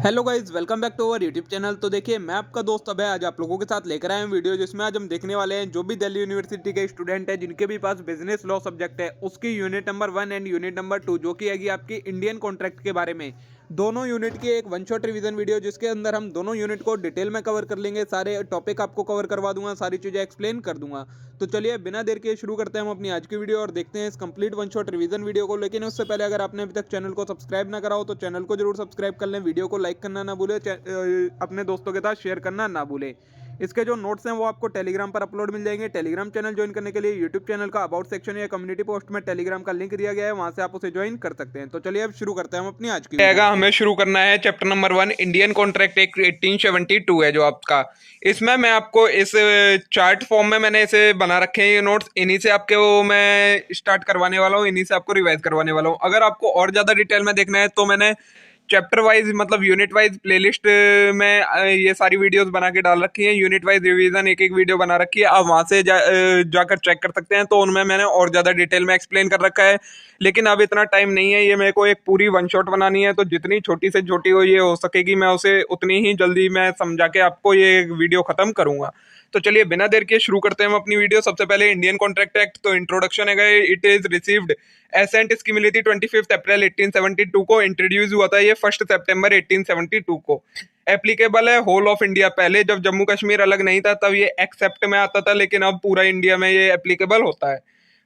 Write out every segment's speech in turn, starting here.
Hello guys, welcome back to our YouTube channel. तो देखिए, मैं आपका दोस्त अभय आज आप लोगों के साथ लेकर आया हूं वीडियो, जिसमें आज हम देखने वाले हैं जो भी दिल्ली यूनिवर्सिटी के स्टूडेंट है जिनके भी पास बिजनेस लॉ सब्जेक्ट है उसकी unit number 1 and unit number 2 जो कि आएगी आपकी इंडियन कॉन्ट्रैक्ट के बारे में। दोनों यूनिट की एक वन शॉट रिवीजन वीडियो जिसके अंदर हम दोनों यूनिट को डिटेल में कवर कर लेंगे, सारे टॉपिक आपको कवर करवा दूंगा, सारी चीज़ें एक्सप्लेन कर दूंगा। तो चलिए बिना देर के शुरू करते हैं हम अपनी आज की वीडियो और देखते हैं इस complete one shot revision video को। लेकिन उससे पहले अगर आपने अभी तक चैनल को सब्सक्राइब ना करा हो तो चैनल को जरूर सब्सक्राइब कर लें, वीडियो को लाइक करना ना भूलें, अपने दोस्तों के साथ शेयर करना ना भूलें। इसके जो नोट्स हैं वो आपको टेलीग्राम पर अपलोड मिल जाएंगे। टेलीग्राम चैनल ज्वाइन करने के लिए यूट्यूब चैनल का अबाउट सेक्शन या कम्युनिटी पोस्ट में टेलीग्राम का लिंक दिया गया है, वहां से आप उसे ज्वाइन कर सकते हैं। तो चलिए अब शुरू करते हैं हम अपनी आज की वीडियो। हमें शुरू करना है chapter number 1 Indian contract act 1872 है जो आपका। इसमें मैं आपको इस चार्ट फॉर्म में मैंने इसे बना रखे हैं, ये नोट्स इन्हीं से आपके वो मैं स्टार्ट करवाने वाला हूँ, इन्हीं से आपको रिवाइज करवाने वाला हूँ। अगर आपको और ज़्यादा डिटेल में देखना है तो मैंने चैप्टर वाइज मतलब यूनिट वाइज प्लेलिस्ट में ये सारी वीडियोस बना के डाल रखी हैं। यूनिट वाइज रिवीजन एक एक वीडियो बना रखी है, आप वहाँ से जाकर चेक कर सकते हैं। तो उनमें मैंने और ज़्यादा डिटेल में एक्सप्लेन कर रखा है, लेकिन अब इतना टाइम नहीं है, ये मेरे को एक पूरी वन शॉट बनानी है। तो जितनी छोटी से छोटी हो ये हो सकेगी मैं उसे उतनी ही जल्दी मैं समझा के आपको ये वीडियो ख़त्म करूँगा। तो चलिए बिना देर के शुरू करते हैं हम अपनी वीडियो। सबसे पहले इंडियन कॉन्ट्रैक्ट एक्ट, तो इंट्रोडक्शन है, इट इज रिसीव्ड एसेंट इसकी मिली थी 25 अप्रैल 1872 को, इंट्रोड्यूस हुआ था ये 1 सितंबर 1872 को। एप्लीकेबल है होल ऑफ इंडिया, पहले जब जम्मू कश्मीर अलग नहीं था तब ये एक्सेप्ट में आता था, लेकिन अब पूरा इंडिया में ये एप्लीकेबल होता है।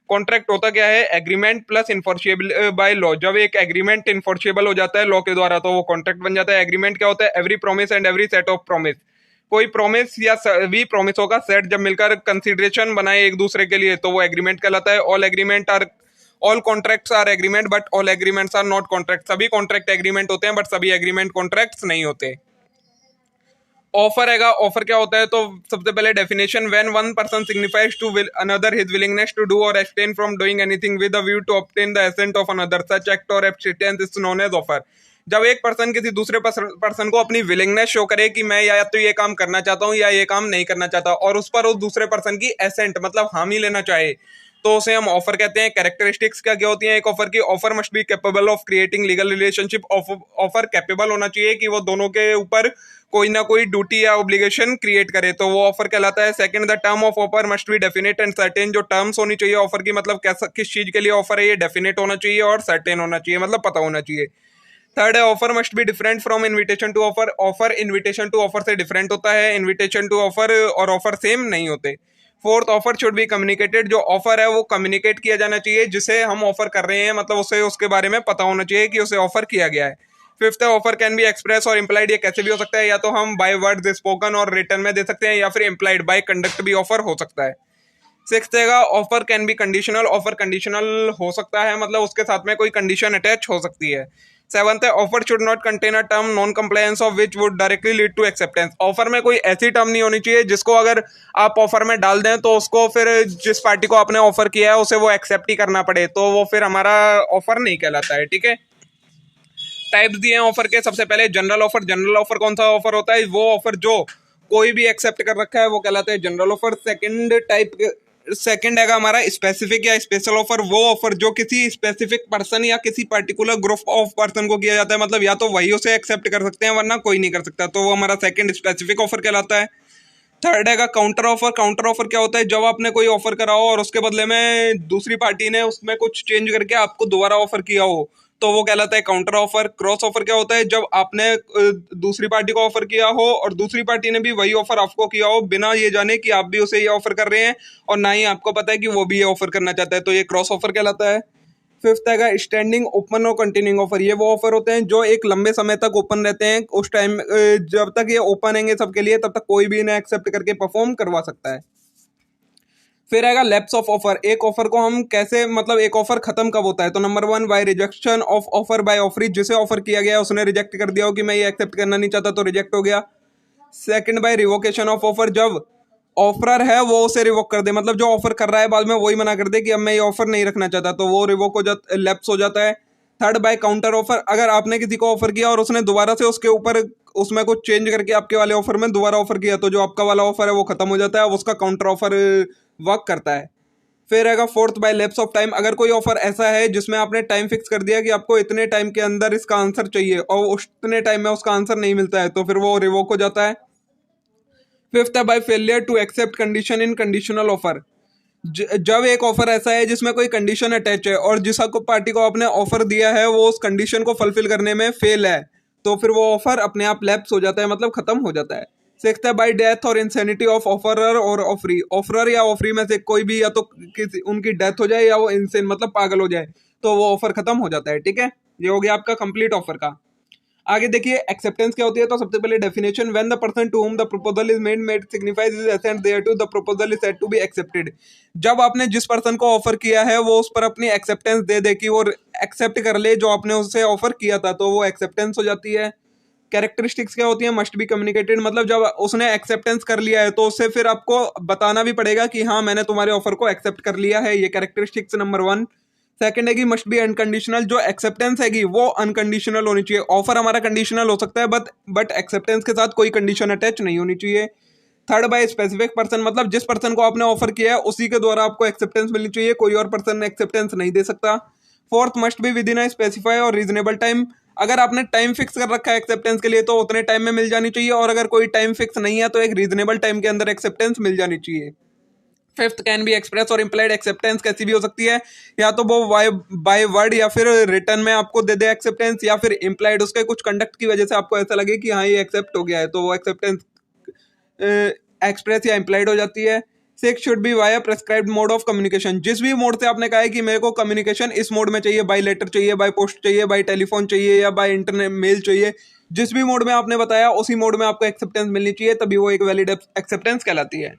कॉन्ट्रैक्ट होता क्या है? Agreement plus enforceable by law. जब एक एग्रीमेंट इन्फोर्सेबल हो जाता है लॉ के द्वारा तो वो कॉन्ट्रैक्ट बन जाता है। एग्रीमेंट क्या होता है? Every promise and every set of promise, कोई प्रॉमिस या सभी प्रॉमिसों का सेट जब मिलकर कंसिडरेशन बनाए एक दूसरे के लिए तो वो एग्रीमेंट कहलाता है। All contracts are agreement but all agreements are not contract. सभी कॉन्ट्रैक्ट एग्रीमेंट होते हैं बट सभी एग्रीमेंट कॉन्ट्रैक्ट्स नहीं होते। ऑफर हैगा, ऑफर क्या होता है? तो सबसे पहले definition, when one person signifies to another his willingness to do or abstain from doing anything with a view to obtain the assent of another, such act or abstinence is known as offer. जब एक person किसी दूसरे person को अपनी willingness show करे कि मैं या तो ये काम करना चाहता हूँ या ये काम नहीं करना चाहता, और उस पर उस दूसरे पर्सन की एसेंट मतलब हामी लेना चाहे, तो उसे हम ऑफर कहते हैं। कैरेक्टरिस्टिक्स क्या क्या होती हैं एक ऑफर की? Offer must be capable of creating legal relationship. Offer capable होना चाहिए कि वो दोनों के ऊपर कोई ना कोई ड्यूटी या ऑब्लिगेशन क्रिएट करे, तो वो ऑफर कहलाता है। Second, the term of offer must B definite and certain. जो टर्म्स होनी चाहिए ऑफर की, मतलब किस चीज के लिए ऑफर है, ये डेफिनेट होना चाहिए और सर्टेन होना चाहिए, मतलब पता होना चाहिए। थर्ड है, offer must be different from invitation to offer. Offer invitation to offer से डिफरेंट होता है, इन्विटेशन टू ऑफर और ऑफर सेम नहीं होते। Fourth, offer should be communicated. जो ऑफर है वो कम्युनिकेट किया जाना चाहिए, जिसे हम ऑफर कर रहे हैं मतलब उसे उसके बारे में पता होना चाहिए कि उसे ऑफर किया गया है। फिफ्थ है, ऑफर कैन बी एक्सप्रेस और इम्प्लाइड। ये कैसे भी हो सकता है, या तो हम बाय वर्ड्स स्पोकन और रिटर्न में दे सकते हैं, या फिर इम्प्लाइड बाय कंडक्ट भी ऑफर हो सकता है। सिक्स्थ है, offer can be conditional. Offer conditional हो सकता है, मतलब उसके साथ में कोई कंडीशन अटैच हो सकती है। सेवंथ है, offer should not contain a term non compliance of which would directly lead to acceptance. Offer में कोई ऐसी टर्म नहीं होनी चाहिए जिसको अगर आप ऑफर में डाल दें तो उसको फिर जिस पार्टी को आपने ऑफर किया है उसे वो एक्सेप्ट ही करना पड़े, तो वो फिर हमारा ऑफर नहीं कहलाता है। ठीक है, टाइप्स दिए हैं ऑफर के। सबसे पहले जनरल ऑफर। जनरल ऑफर कौन सा ऑफर होता है? वो ऑफर जो कोई भी एक्सेप्ट कर रखा है वो कहलाता है जनरल ऑफर। सेकंड है हमारा स्पेसिफिक या स्पेशल ऑफर। वो ऑफर जो किसी स्पेसिफिक पर्सन या किसी पर्टिकुलर ग्रुप ऑफ पर्सन को किया जाता है, मतलब या तो वही उसे एक्सेप्ट कर सकते हैं वरना कोई नहीं कर सकता, तो वो हमारा सेकंड स्पेसिफिक ऑफर कहलाता है। थर्ड है काउंटर ऑफर। काउंटर ऑफर क्या होता है? जब आपने कोई ऑफर करा हो और उसके बदले में दूसरी पार्टी ने उसमें कुछ चेंज करके आपको दोबारा ऑफर किया हो, तो वो कहलाता है काउंटर ऑफर। क्रॉस ऑफर क्या होता है? जब आपने दूसरी पार्टी को ऑफर किया हो और दूसरी पार्टी ने भी वही ऑफर आपको किया हो बिना ये जाने कि आप भी उसे ये ऑफर कर रहे हैं और ना ही आपको पता है कि वो भी ये ऑफर करना चाहता है, तो ये क्रॉस ऑफर कहलाता है। फिफ्थ है स्टैंडिंग ओपन और कंटिन्यूइंग ऑफर। ये वो ऑफर होते हैं जो एक लंबे समय तक ओपन रहते हैं। उस टाइम जब तक ये ओपन रहेंगे सबके लिए तब तक कोई भी इन्हें एक्सेप्ट करके परफॉर्म करवा सकता है। फिर आएगा लैप्स ऑफ ऑफर। एक ऑफर को हम कैसे मतलब एक ऑफर खत्म कब होता है? तो number 1, by rejection of offer by offeree. जिसे ऑफर किया गया उसने रिजेक्ट कर दिया हो कि मैं ये एक्सेप्ट करना नहीं चाहता, तो रिजेक्ट हो गया। Second, by revocation of offer. जब ऑफर है वो उसे रिवोक कर दे, मतलब जो ऑफर कर रहा है बाद में वही मना कर दे कि अब मैं ये ऑफर नहीं रखना चाहता, तो वो रिवोक हो जाता, लैप्स हो जाता है। Third, by counter offer. अगर आपने किसी को ऑफर किया और उसने दोबारा से उसके ऊपर उसमें कुछ चेंज करके आपके वाले ऑफर में दोबारा ऑफर किया, तो जो आपका वाला ऑफर है वो खत्म हो जाता है, अब उसका काउंटर ऑफर वर्क करता है। फिर आएगा fourth by lapse of time, अगर कोई ऑफर ऐसा है जिसमें आपने टाइम फिक्स कर दिया कि आपको इतने टाइम के अंदर इसका आंसर चाहिए और उतने टाइम में उसका आंसर नहीं मिलता है तो फिर वो रिवोक हो जाता है। फिफ्थ है by failure to accept condition in conditional offer, जब एक ऑफर ऐसा है जिसमें कोई कंडीशन अटैच है और जिस पार्टी को आपने ऑफर दिया है वो उस कंडीशन को फुलफिल करने में फेल है तो फिर वो ऑफर अपने आप लैप्स हो जाता है, मतलब खत्म हो जाता है। सिक्स्थ है बाय डेथ और इंसेनिटी ऑफ ऑफरर और ऑफरी, ऑफरर या ऑफरी में से कोई भी या तो किसी उनकी डेथ हो जाए या वो इंसेन मतलब पागल हो जाए तो वो ऑफर खत्म हो जाता है। ठीक है, ये हो गया आपका कंप्लीट ऑफर का। आगे देखिए एक्सेप्टेंस क्या होती है, तो सबसे पहले definition, when the person to whom the proposal is made signifies his assent thereto, the proposal is said to be accepted. जब आपने जिस पर्सन को ऑफर किया है वो उस पर अपनी एक्सेप्टेंस दे दे कि वो एक्सेप्ट कर ले जो आपने उससे ऑफर किया था तो वो एक्सेप्टेंस हो जाती है। कैरेक्टरिस्टिक्स क्या होती है, मस्ट बी कम्युनिकेटेड, मतलब जब उसने एक्सेप्टेंस कर लिया है तो उससे फिर आपको बताना भी पड़ेगा कि हाँ मैंने तुम्हारे ऑफर को एक्सेप्ट कर लिया है, ये कैरेक्टरिस्टिक्स नंबर 1। सेकंड है कि मस्ट बी अनकंडीशनल, जो एक्सेप्टेंस हैगी वो अनकंडीशनल होनी चाहिए। ऑफर हमारा कंडीशनल हो सकता है बट एक्सेप्टेंस के साथ कोई कंडीशन अटैच नहीं होनी चाहिए। थर्ड बाय स्पेसिफिक पर्सन, मतलब जिस पर्सन को आपने ऑफर किया है उसी के द्वारा आपको एक्सेप्टेंस मिलनी चाहिए, कोई और पर्सन एक्सेप्टेंस नहीं दे सकता। Fourth must be with in a specify और रीजनेबल टाइम, अगर आपने टाइम फिक्स कर रखा है एक्सेप्टेंस के लिए तो उतने टाइम में मिल जानी चाहिए और अगर कोई टाइम फिक्स नहीं है तो एक रीजनेबल टाइम के अंदर एक्सेप्टेंस मिल जानी चाहिए। फिफ्थ कैन बी एक्सप्रेस और इम्प्लाइड एक्सेप्टेंस कैसी भी हो सकती है, या तो वो बाय वर्ड या फिर रिटर्न में आपको दे दे एक्सेप्टेंस, या फिर इम्प्लाइड उसके कुछ कंडक्ट की वजह से आपको ऐसा लगे कि हाँ ये एक्सेप्ट हो गया है तो वो एक्सेप्टेंस एक्सप्रेस या इम्प्लाइड हो जाती है। Six should be via prescribed mode of communication, जिस भी मोड से आपने कहा है कि मेरे को कम्युनिकेशन इस मोड में चाहिए, बाय लेटर चाहिए, बाय पोस्ट चाहिए, बाय टेलीफोन चाहिए या बाय इंटरनेट मेल चाहिए, जिस भी मोड में आपने बताया उसी मोड में आपको एक्सेप्टेंस मिलनी चाहिए, तभी वो एक वैलिड एक्सेप्टेंस कहलाती है।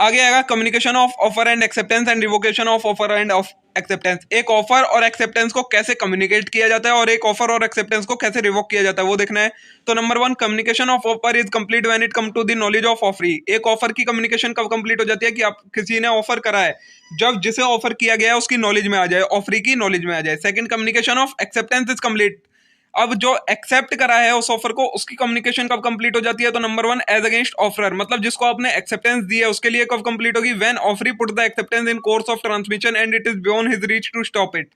आगे आएगा communication of offer and acceptance and revocation of offer end of acceptance, एक ऑफर और एक्सेप्टेंस को कैसे कम्युनिकेट किया जाता है और एक ऑफर और एक्सेप्टेंस को कैसे रिवोक किया जाता है वो देखना है। तो number 1, communication of offer is complete when it come to the knowledge of offeree, एक ऑफर की कम्युनिकेशन कब कंप्लीट हो जाती है कि आप किसी ने ऑफर करा है, जब जिसे ऑफर किया गया है उसकी नॉलेज में आ जाए, ऑफरी की नॉलेज में आ जाए। Second, communication of acceptance is complete, अब जो एक्सेप्ट करा है उस ऑफर को उसकी कम्युनिकेशन कब कंप्लीट हो जाती है, तो नंबर 1, एज अगेंस्ट ऑफरर, मतलब जिसको आपने एक्सेप्टेंस दी है उसके लिए कब कंप्लीट होगी, when offeree put the acceptance in course of transmission and it is beyond his reach to stop it,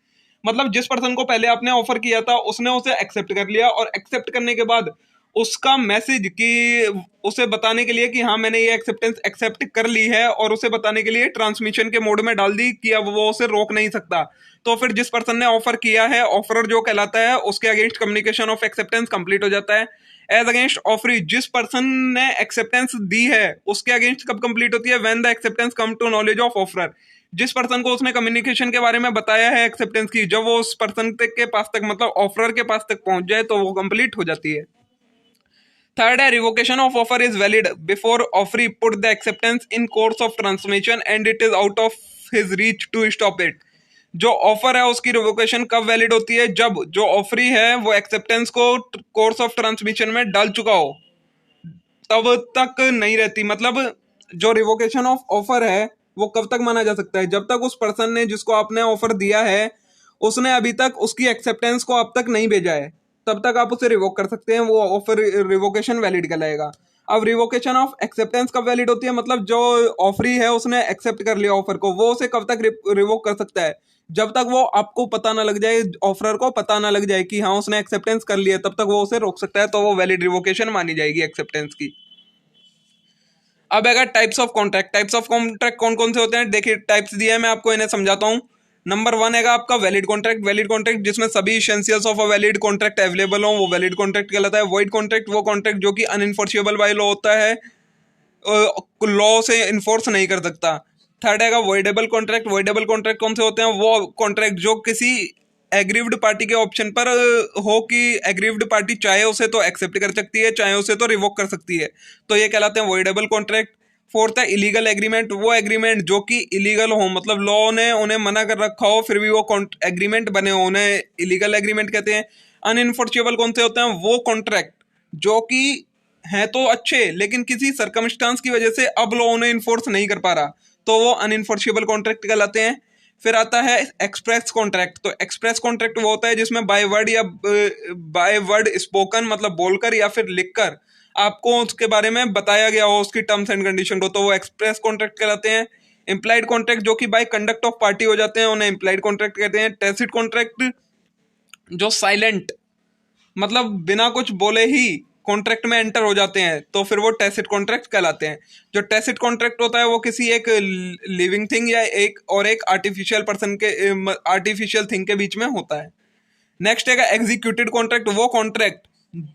मतलब जिस पर्सन को पहले आपने ऑफर किया था उसने उसे एक्सेप्ट कर लिया और एक्सेप्ट करने के बाद उसका मैसेज कि उसे बताने के लिए कि हाँ मैंने ये एक्सेप्टेंस एक्सेप्ट कर ली है और उसे बताने के लिए ट्रांसमिशन के मोड में डाल दी कि अब वो उसे रोक नहीं सकता, तो फिर जिस पर्सन ने ऑफर किया है ऑफरर जो कहलाता है उसके against communication of acceptance complete हो जाता है। एज अगेंस्ट ऑफरी, जिस पर्सन ने एक्सेप्टेंस दी है उसके अगेंस्ट कब कंप्लीट होती है, when the acceptance come to knowledge of offeror, जिस पर्सन को उसने कम्युनिकेशन के बारे में बताया है एक्सेप्टेंस की, जब वो उस पर्सन के पास तक मतलब ऑफरर के पास तक पहुंच जाए तो वो कंप्लीट हो जाती है। थर्ड है revocation of offer is valid before offeree put the acceptance in course of transmission and it is out of his reach to stop it, जो ऑफर है उसकी रिवोकेशन कब वैलिड होती है, जब जो ऑफरी है वो एक्सेप्टेंस को कोर्स ऑफ ट्रांसमिशन में डाल चुका हो, तब तक नहीं रहती, मतलब जो रिवोकेशन ऑफ ऑफर है वो कब तक माना जा सकता है, जब तक उस पर्सन ने जिसको आपने ऑफर दिया है उसने अभी तक उसकी एक्सेप्टेंस को अब तक नहीं भेजा है, तब तक आप उसे रिवोक कर सकते हैं, वो ऑफर रिवोकेशन वैलिड कहलाएगा। अब रिवोकेशन ऑफ एक्सेप्टेंस कब वैलिड होती है, मतलब जो ऑफरी है उसने एक्सेप्ट कर लिया ऑफर को, वो उसे कब तक रिवोक कर सकता है, जब तक वो आपको पता ना लग जाए, ऑफरर को पता ना लग जाए कि हाँ उसने एक्सेप्टेंस कर लिया, तब तक वो उसे रोक सकता है, तो वो वैलिड रिवोकेशन मानी जाएगी एक्सेप्टेंस की। अब अगर types of contract, types of contract कौन कौन से होते हैं, देखिए टाइप्स दिए हैं मैं आपको इन्हें समझाता हूँ। नंबर 1 है आपका वैलिड कॉन्ट्रैक्ट, वैलिड कॉन्ट्रैक्ट जिसमें सभी essentials of a valid contract available हो वो वैलिड कॉन्ट्रैक्ट कहलाता है। वॉइड कॉन्ट्रैक्ट वो कॉन्ट्रैक्ट जो कि अनइनफोर्सेबल बाय लॉ होता है, लॉ से इन्फोर्स नहीं कर सकता। थर्ड है वॉइडेबल कॉन्ट्रैक्ट, वॉइडेबल कॉन्ट्रैक्ट कौन से होते हैं, वो कॉन्ट्रैक्ट जो किसी एग्रीव्ड पार्टी के ऑप्शन पर हो कि एग्रीव्ड पार्टी चाहे उसे तो एक्सेप्ट कर सकती है चाहे उसे तो रिवोक कर सकती है, तो ये कहलाते हैं वॉइडेबल कॉन्ट्रैक्ट। फोर्थ है इलीगल एग्रीमेंट, वो एग्रीमेंट जो कि इलीगल हो, मतलब लॉ ने उन्हें मना कर रखा हो फिर भी वो एग्रीमेंट बने हो, उन्हें इलीगल एग्रीमेंट कहते हैं। अनइनफोर्सेबल कौन से होते हैं, वो कॉन्ट्रैक्ट जो कि हैं तो अच्छे लेकिन किसी सर्कमस्टांस की वजह से अब लॉ उन्हें इन्फोर्स नहीं कर पा रहा, तो वो अनइनफोर्सेबल कॉन्ट्रैक्ट कहलाते हैं। फिर आता है एक्सप्रेस कॉन्ट्रैक्ट, तो एक्सप्रेस कॉन्ट्रैक्ट वो होता है जिसमें बाय वर्ड या बाय वर्ड स्पोकन मतलब बोलकर या फिर लिखकर आपको उसके बारे में बताया गया हो उसकी टर्म्स एंड कंडीशन को, तो वो एक्सप्रेस कॉन्ट्रैक्ट कहलाते हैं। इम्प्लाइड कॉन्ट्रैक्ट जो कि बाय कंडक्ट ऑफ पार्टी हो जाते हैं उन्हें इम्प्लाइड कॉन्ट्रैक्ट कहते हैं। टैसिट कॉन्ट्रैक्ट जो साइलेंट मतलब बिना कुछ बोले ही कॉन्ट्रैक्ट में एंटर हो जाते हैं तो फिर वो टैसिट कॉन्ट्रैक्ट कहलाते हैं। जो टैसिट कॉन्ट्रैक्ट होता है वो किसी एक लिविंग थिंग या एक आर्टिफिशियल पर्सन के आर्टिफिशियल थिंग के बीच में होता है। नेक्स्ट है एग्जीक्यूटेड कॉन्ट्रैक्ट, वो कॉन्ट्रैक्ट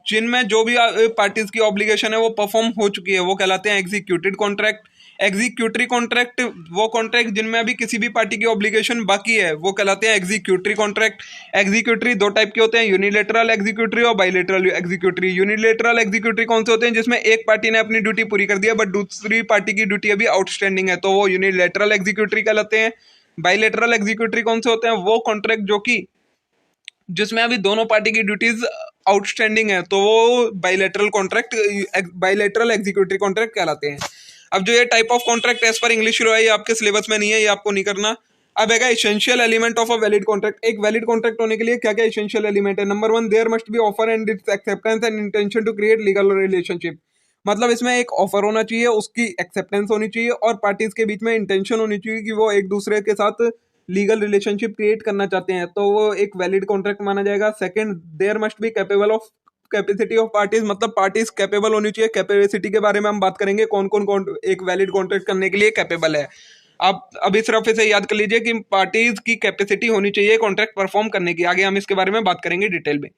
जिनमें जो भी पार्टीज की ऑब्लिगेशन है वो परफॉर्म हो चुकी है वो कहलाते हैं एग्जीक्यूटेड कॉन्ट्रैक्ट। एग्जीक्यूटरी कॉन्ट्रैक्ट वो कॉन्ट्रैक्ट जिनमें अभी किसी भी पार्टी की ऑब्लिगेशन बाकी है वो कहलाते हैं एग्जीक्यूटरी कॉन्ट्रैक्ट। एग्जीक्यूटरी दो टाइप के होते हैं, यूनिलेटरल एग्जीक्यूटरी और बाइलेटरल एग्जीक्यूटरी। यूनिलेटरल एग्जीक्यूटरी कौन से होते हैं? जिसमें एक पार्टी ने अपनी ड्यूटी पूरी कर दिया बट दूसरी पार्टी की ड्यूटी अभी आउटस्टैंडिंग है तो वो यूनिलेटरल एग्जीक्यूटरी कहलाते हैं। बाइलेटरल एग्जीक्यूटरी कौन से होते हैं? वो कॉन्ट्रैक्ट जो कि जिसमें अभी दोनों पार्टी की ड्यूटीज आउटस्टैंडिंग है तो वो बाइलेटरल एग्जीक्यूटिव कॉन्ट्रैक्ट कहलाते हैं। अब जो ये type of contract as per English law है ये आपके सिलेबस में नहीं है, ये आपको नहीं करना। अब है essential element of a valid contract. एक वैलिड कॉन्ट्रैक्ट होने के लिए क्या क्या एसेंशियल एलिमेंट है? Number 1, there must be offer and its acceptance and intention to create legal relationship. मतलब इसमें एक ऑफर होना चाहिए, उसकी एक्सेप्टेंस होनी चाहिए और पार्टीज के बीच में इंटेंशन होनी चाहिए कि वो एक दूसरे के साथ लीगल रिलेशनशिप क्रिएट करना चाहते हैं तो वो एक वैलिड कॉन्ट्रैक्ट माना जाएगा। Second, there must be capable of capacity of parties, मतलब पार्टीज कैपेबल होनी चाहिए। कैपेसिटी के बारे में हम बात करेंगे, कौन कौन एक वैलिड कॉन्ट्रैक्ट करने के लिए कैपेबल है। आप अभी सिर्फ इसे याद कर लीजिए कि पार्टीज की कैपेसिटी होनी चाहिए कॉन्ट्रैक्ट परफॉर्म करने की, आगे हम इसके बारे में बात करेंगे डिटेल में।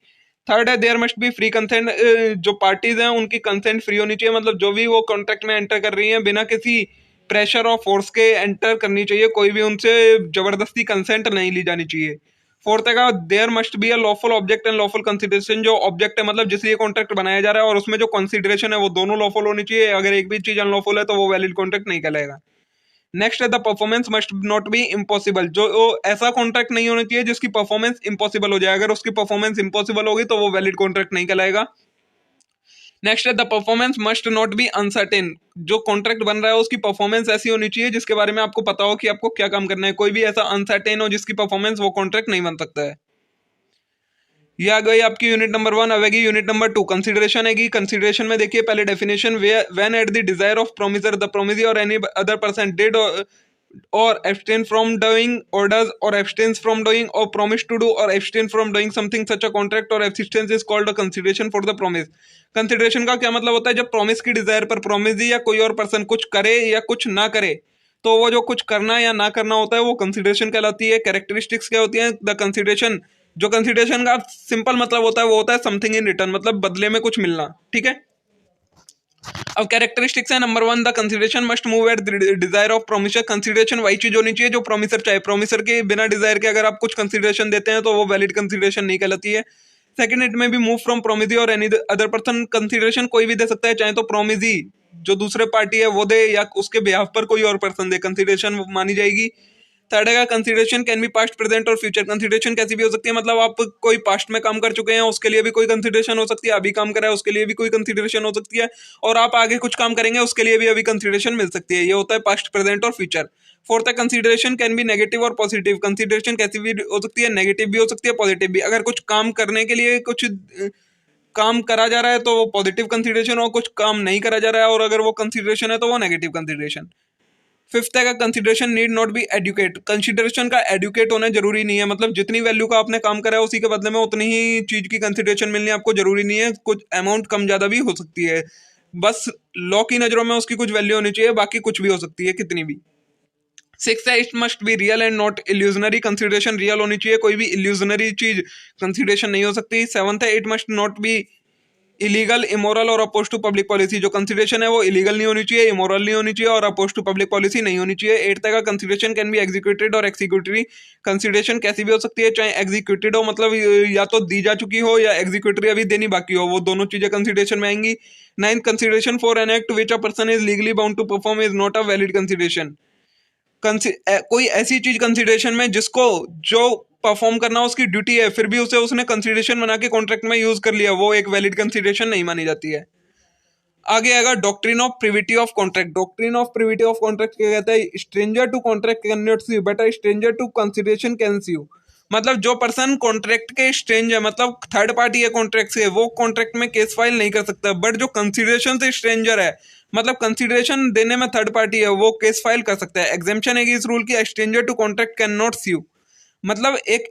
थर्ड है there must be free consent. जो पार्टीज हैं उनकी कंसेंट फ्री होनी चाहिए, मतलब जो भी वो कॉन्ट्रैक्ट में एंटर कर रही हैं बिना किसी प्रेशर और फोर्स के एंटर करनी चाहिए, कोई भी उनसे जबरदस्ती कंसेंट नहीं ली जानी चाहिए। फोर्थ है there must be a lawful object and lawful consideration. जो ऑब्जेक्ट है मतलब जिसलिए कॉन्ट्रैक्ट बनाया जा रहा है और उसमें जो कंसिडरेशन है वो दोनों लॉफुल होनी चाहिए। अगर एक भी चीज अनलॉफुल है तो वो वैलिड कॉन्ट्रैक्ट नहीं कहलाएगा। नेक्स्ट है the performance must not be impossible. जो ऐसा कॉन्ट्रैक्ट नहीं होना चाहिए जिसकी परफॉर्मेंस इम्पॉसिबल हो जाए, अगर उसकी परफॉर्मेंस इम्पॉसिबल होगी तो वो वैलिड कॉन्ट्रैक्ट नहीं कहलाएगा। नेक्स्ट है the performance must not be uncertain. जो कॉन्ट्रैक्ट बन रहा है उसकी परफॉर्मेंस ऐसी होनी चाहिए जिसके बारे में आपको पता हो कि आपको क्या काम करना है। कोई भी ऐसा अनसर्टेन हो जिसकी परफॉर्मेंस वो कॉन्ट्रैक्ट नहीं बन सकता है। ये आ गई आपकी यूनिट नंबर 1। अब आएगी यूनिट नंबर 2, कंसिडरेशन है। कंसिडरेशन में देखिए पहले definition, when at the desire of promisor the promisee or any other person did or abstain from doing orders or abstains from doing or promise to do or abstain from doing something, such a contract or abstinence is called a consideration for the promise। Consideration का क्या मतलब होता है? जब promise की Dzire पर promisee या कोई और पर्सन कुछ करे या कुछ ना करे तो वो जो कुछ करना या ना करना होता है वो कंसिडरेशन कहलाती है। कैरेक्टरिस्टिक्स क्या होती है द कंसिडरेशन? जो कंसिडरेशन का सिंपल मतलब होता है वो होता है समथिंग इन रिटर्न, मतलब बदले में कुछ मिलना, ठीक है। अब कैरेक्टरिस्टिक्स है number 1, the consideration must move at Dzire of promisor. Consideration वही चीज होनी चाहिए जो प्रोमिसर चाहे। प्रोमिसर के बिना डिजायर के अगर आप कुछ कंसिडरेशन देते हैं तो वो वैलिड कंसिडरेशन नहीं कहलाती है। सेकंड, इट में भी move from promisee or any other person. Consideration कोई भी दे सकता है, चाहे तो प्रोमिसी जो दूसरे पार्टी है वो दे या उसके बिहाफ पर कोई और पर्सन दे, कंसिडरेशन मानी जाएगी। थर्ड है consideration can be past, present और फ्यूचर। कंसिडरेशन कैसी भी हो सकती है, मतलब आप कोई पास्ट में काम कर चुके हैं उसके लिए भी कोई कंसिडरेशन हो सकती है, अभी काम कर रहा है उसके लिए भी कोई कंसिडरेशन हो सकती है, और आप आगे कुछ काम करेंगे उसके लिए भी अभी कंसिडरेशन मिल सकती है। ये होता है पास्ट, प्रेजेंट और फ्यूचर। फोर्थ है कंसिडरेशन कैन बी नेगेटिव और पॉजिटिव। कंसिडरेशन कैसी भी हो सकती है, नेगेटिव भी हो सकती है, पॉजिटिव भी। अगर कुछ काम करने के लिए कुछ काम करा जा रहा है तो वो पॉजिटिव कंसिडरेशन, और कुछ काम नहीं करा जा रहा है और अगर वो कंसिडरेशन है तो वो नेगेटिव कंसिडरेशन। फिफ्थ है consideration need not be adequate. Consideration का एडुकेट होना जरूरी नहीं है, मतलब जितनी वैल्यू का आपने काम करा है उसी के बदले में उतनी ही चीज की कंसिडरेशन मिलनी आपको जरूरी नहीं है, कुछ अमाउंट कम ज्यादा भी हो सकती है। बस लॉ की नजरों में उसकी कुछ वैल्यू होनी चाहिए, बाकी कुछ भी हो सकती है, कितनी भी। सिक्स है it must be real and not illusionary. Consideration real होनी चाहिए, कोई भी इल्यूजनरी चीज कंसिडरेशन नहीं हो सकती। सेवंथ है it must not be illegal, immoral और अपोज टू पब्लिक पॉलिसी। जो कंसिडरेशन है वो इलीगल नहीं होनी चाहिए, इमोरल नहीं होनी चाहिए और अपोज टू पब्लिक पॉलिसी नहीं होनी चाहिए। एट्थ का कंसिडरेशन कैन बी एग्जीक्यूटेड और एक्सिक्यूटरी। कंसिडरेशन कैसी भी हो सकती है, चाहे एग्जीक्यूटेड हो मतलब या तो दी जा चुकी हो या एग्जीक्यूटरी अभी देनी बाकी हो, वो दोनों चीजें कंसिडरेशन में आएंगी। Ninth consideration for an act which a person is legally bound to perform is not a valid consideration. कोई ऐसी चीज कंसिडरेशन में जिसको जो परफॉर्म करना उसकी ड्यूटी है फिर भी उसे उसने कंसिडरेशन बना के कॉन्ट्रैक्ट में यूज कर लिया, वो एक वैलिड कंसिडरेशन नहीं मानी जाती है। आगे आएगा doctrine of privity of contract. Doctrine of privity of contract क्या कहता है? Stranger to contract can not sue but a stranger to consideration can sue. मतलब जो पर्सन कॉन्ट्रैक्ट के स्ट्रेंज है, मतलब थर्ड पार्टी है कॉन्ट्रैक्ट से, वो कॉन्ट्रैक्ट में केस फाइल नहीं कर सकता। बट जो कंसिडरेशन से स्ट्रेंजर है, मतलब कंसिडरेशन देने में थर्ड पार्टी है, वो केस फाइल कर सकता है। एग्जेम्पशन है इस रूल की, stranger to contract can not sue. मतलब एक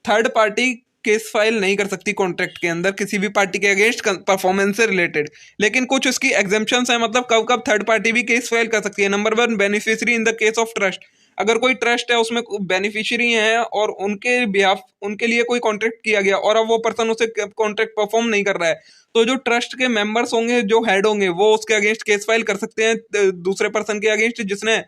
थर्ड पार्टी केस फाइल नहीं कर सकती कॉन्ट्रैक्ट के अंदर किसी भी पार्टी के अगेंस्ट परफॉर्मेंस से रिलेटेड। लेकिन कुछ इसकी एग्जेम्पशंस हैं, मतलब कब कब थर्ड पार्टी भी केस फाइल कर सकती है। Number 1, beneficiary in the case of trust. अगर कोई ट्रस्ट है, उसमें बेनिफिशियरी हैं और उनके बिहाफ, उनके लिए कोई कॉन्ट्रैक्ट किया गया और अब वो पर्सन उसे कॉन्ट्रैक्ट परफॉर्म नहीं कर रहा है, तो जो ट्रस्ट के मेंबर्स होंगे, जो हेड होंगे, वो उसके अगेंस्ट केस फाइल कर सकते हैं दूसरे पर्सन के अगेंस्ट जिसने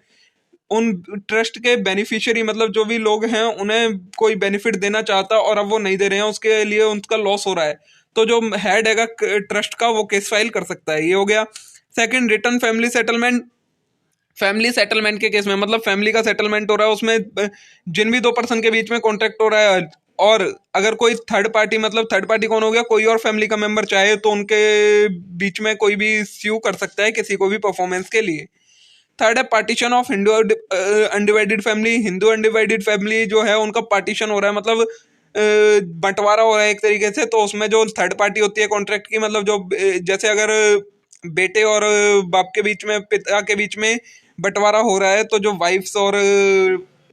उन ट्रस्ट के बेनिफिशियरी, मतलब जो भी लोग हैं, उन्हें कोई बेनिफिट देना चाहता और अब वो नहीं दे रहे हैं, उसके लिए उनका लॉस हो रहा है, तो जो हेड है ट्रस्ट का, वो केस फाइल कर सकता है। ये हो गया। Second, return family settlement. Family settlement के केस में, मतलब फैमिली का सेटलमेंट हो रहा है, उसमें जिन भी दो पर्सन के बीच में कॉन्ट्रैक्ट हो रहा है, और अगर कोई थर्ड पार्टी, मतलब थर्ड पार्टी कौन हो गया, कोई और फैमिली का मेंबर चाहे तो उनके बीच में कोई भी स्यू कर सकता है किसी को भी परफॉर्मेंस के लिए। थर्ड है partition of Hindu undivided family. Hindu undivided family जो है, उनका पार्टीशन हो रहा है, मतलब बंटवारा हो रहा है एक तरीके से। तो उसमें जो थर्ड पार्टी होती है कॉन्ट्रैक्ट की, मतलब जो जैसे अगर बेटे और बाप के बीच में, पिता के बीच में बंटवारा हो रहा है, तो जो वाइफ्स और